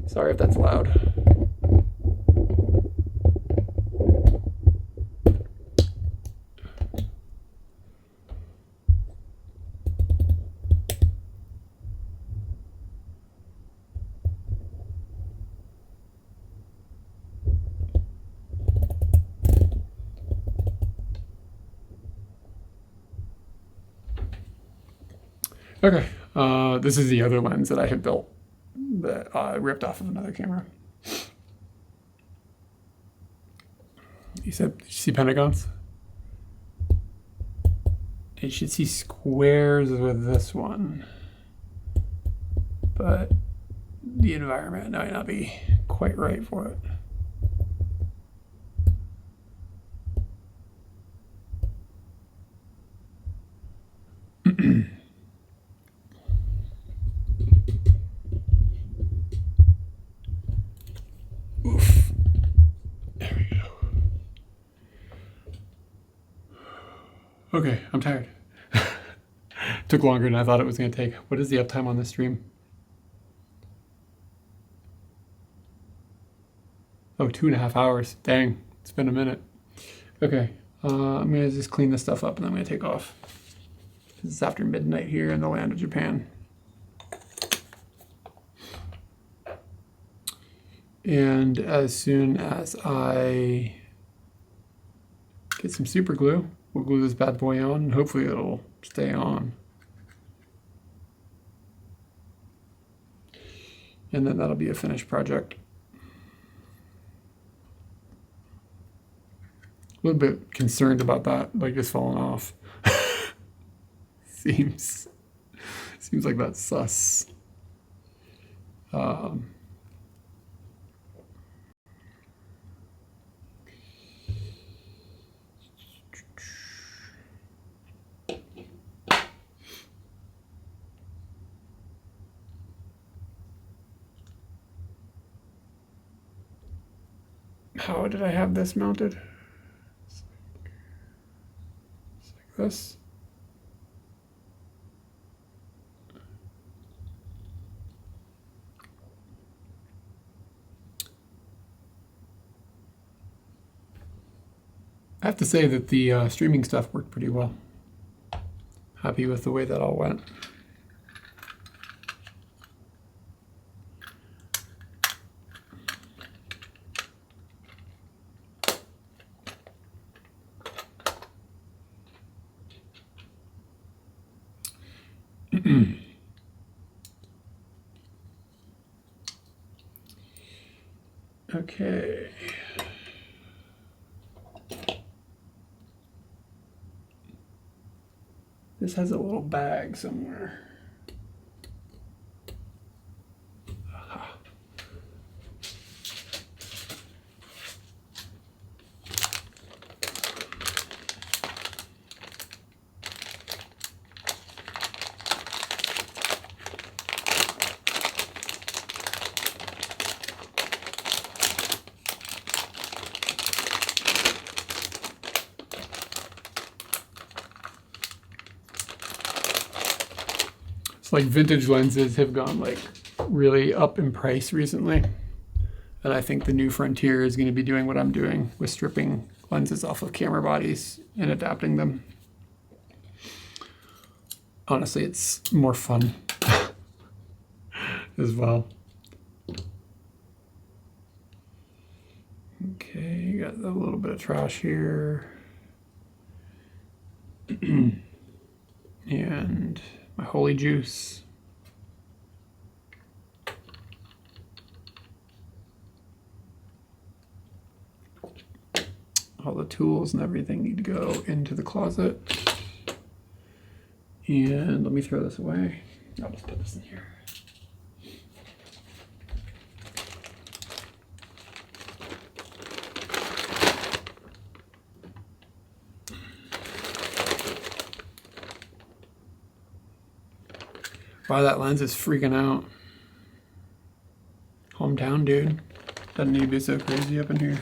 Sorry if that's loud. Okay, this is the other lens that I had built that I ripped off of another camera. You said, did you see pentagons? You should see squares with this one, but the environment might not be quite right for it. Oof. There we go. Okay, I'm tired. Took longer than I thought it was going to take. What is the uptime on this stream? Oh, 2.5 hours. Dang, it's been a minute. Okay, I'm going to just clean this stuff up and I'm going to take off. It's after midnight here in the land of Japan. And as soon as I get some super glue, we'll glue this bad boy on and hopefully it'll stay on. And then that'll be a finished project. A little bit concerned about that, like just falling off. Seems like that's sus. How did I have this mounted? It's like this. I have to say that the streaming stuff worked pretty well. Happy with the way that all went. Okay. This has a little bag somewhere. Aha. It's like vintage lenses have gone like really up in price recently. And I think the new frontier is going to be doing what I'm doing with stripping lenses off of camera bodies and adapting them. Honestly, it's more fun as well. Okay, got a little bit of trash here. And my holy juice. All the tools and everything need to go into the closet. And let me throw this away. I'll just put this in here. Wow, that lens is freaking out. Hometown, dude. Doesn't need to be so crazy up in here.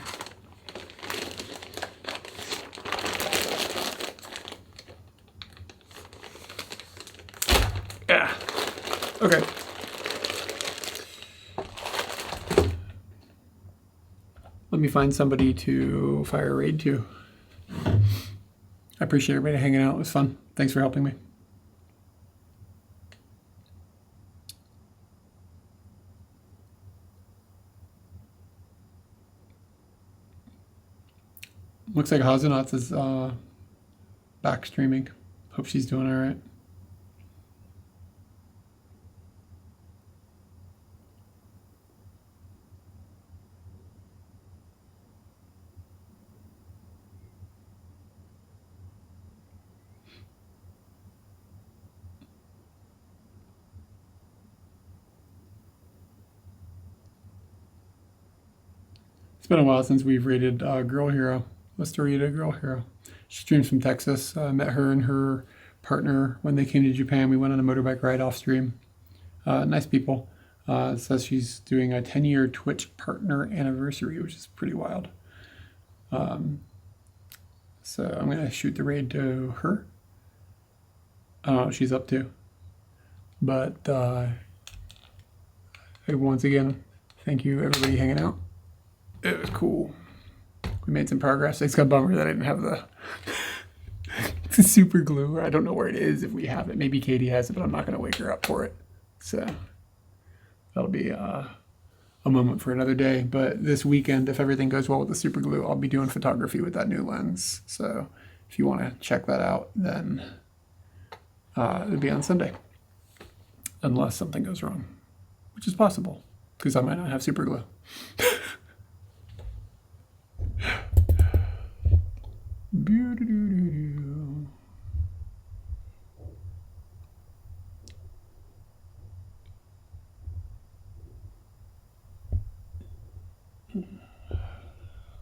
Yeah. Okay. Let me find somebody to fire a raid to. I appreciate everybody hanging out. It was fun. Thanks for helping me. Looks like Hazenauts is back streaming. Hope she's doing all right. It's been a while since we've rated Girl Hero. Let's do a Girl Hero. She streams from Texas. I met her and her partner when they came to Japan. We went on a motorbike ride off stream. Nice people. It says she's doing a 10-year Twitch partner anniversary, which is pretty wild. So I'm going to shoot the raid to her. I don't know what she's up to. But once again, thank you everybody hanging out. It was cool. We made some progress. It's got a bummer that I didn't have the super glue. I don't know where it is if we have it. Maybe Katie has it, but I'm not going to wake her up for it. So that'll be a moment for another day. But this weekend, if everything goes well with the super glue, I'll be doing photography with that new lens. So if you want to check that out, then it'll be on Sunday. Unless something goes wrong, which is possible because I might not have super glue.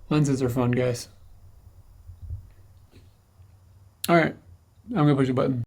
Lenses are fun, guys. All right, I'm gonna push a button.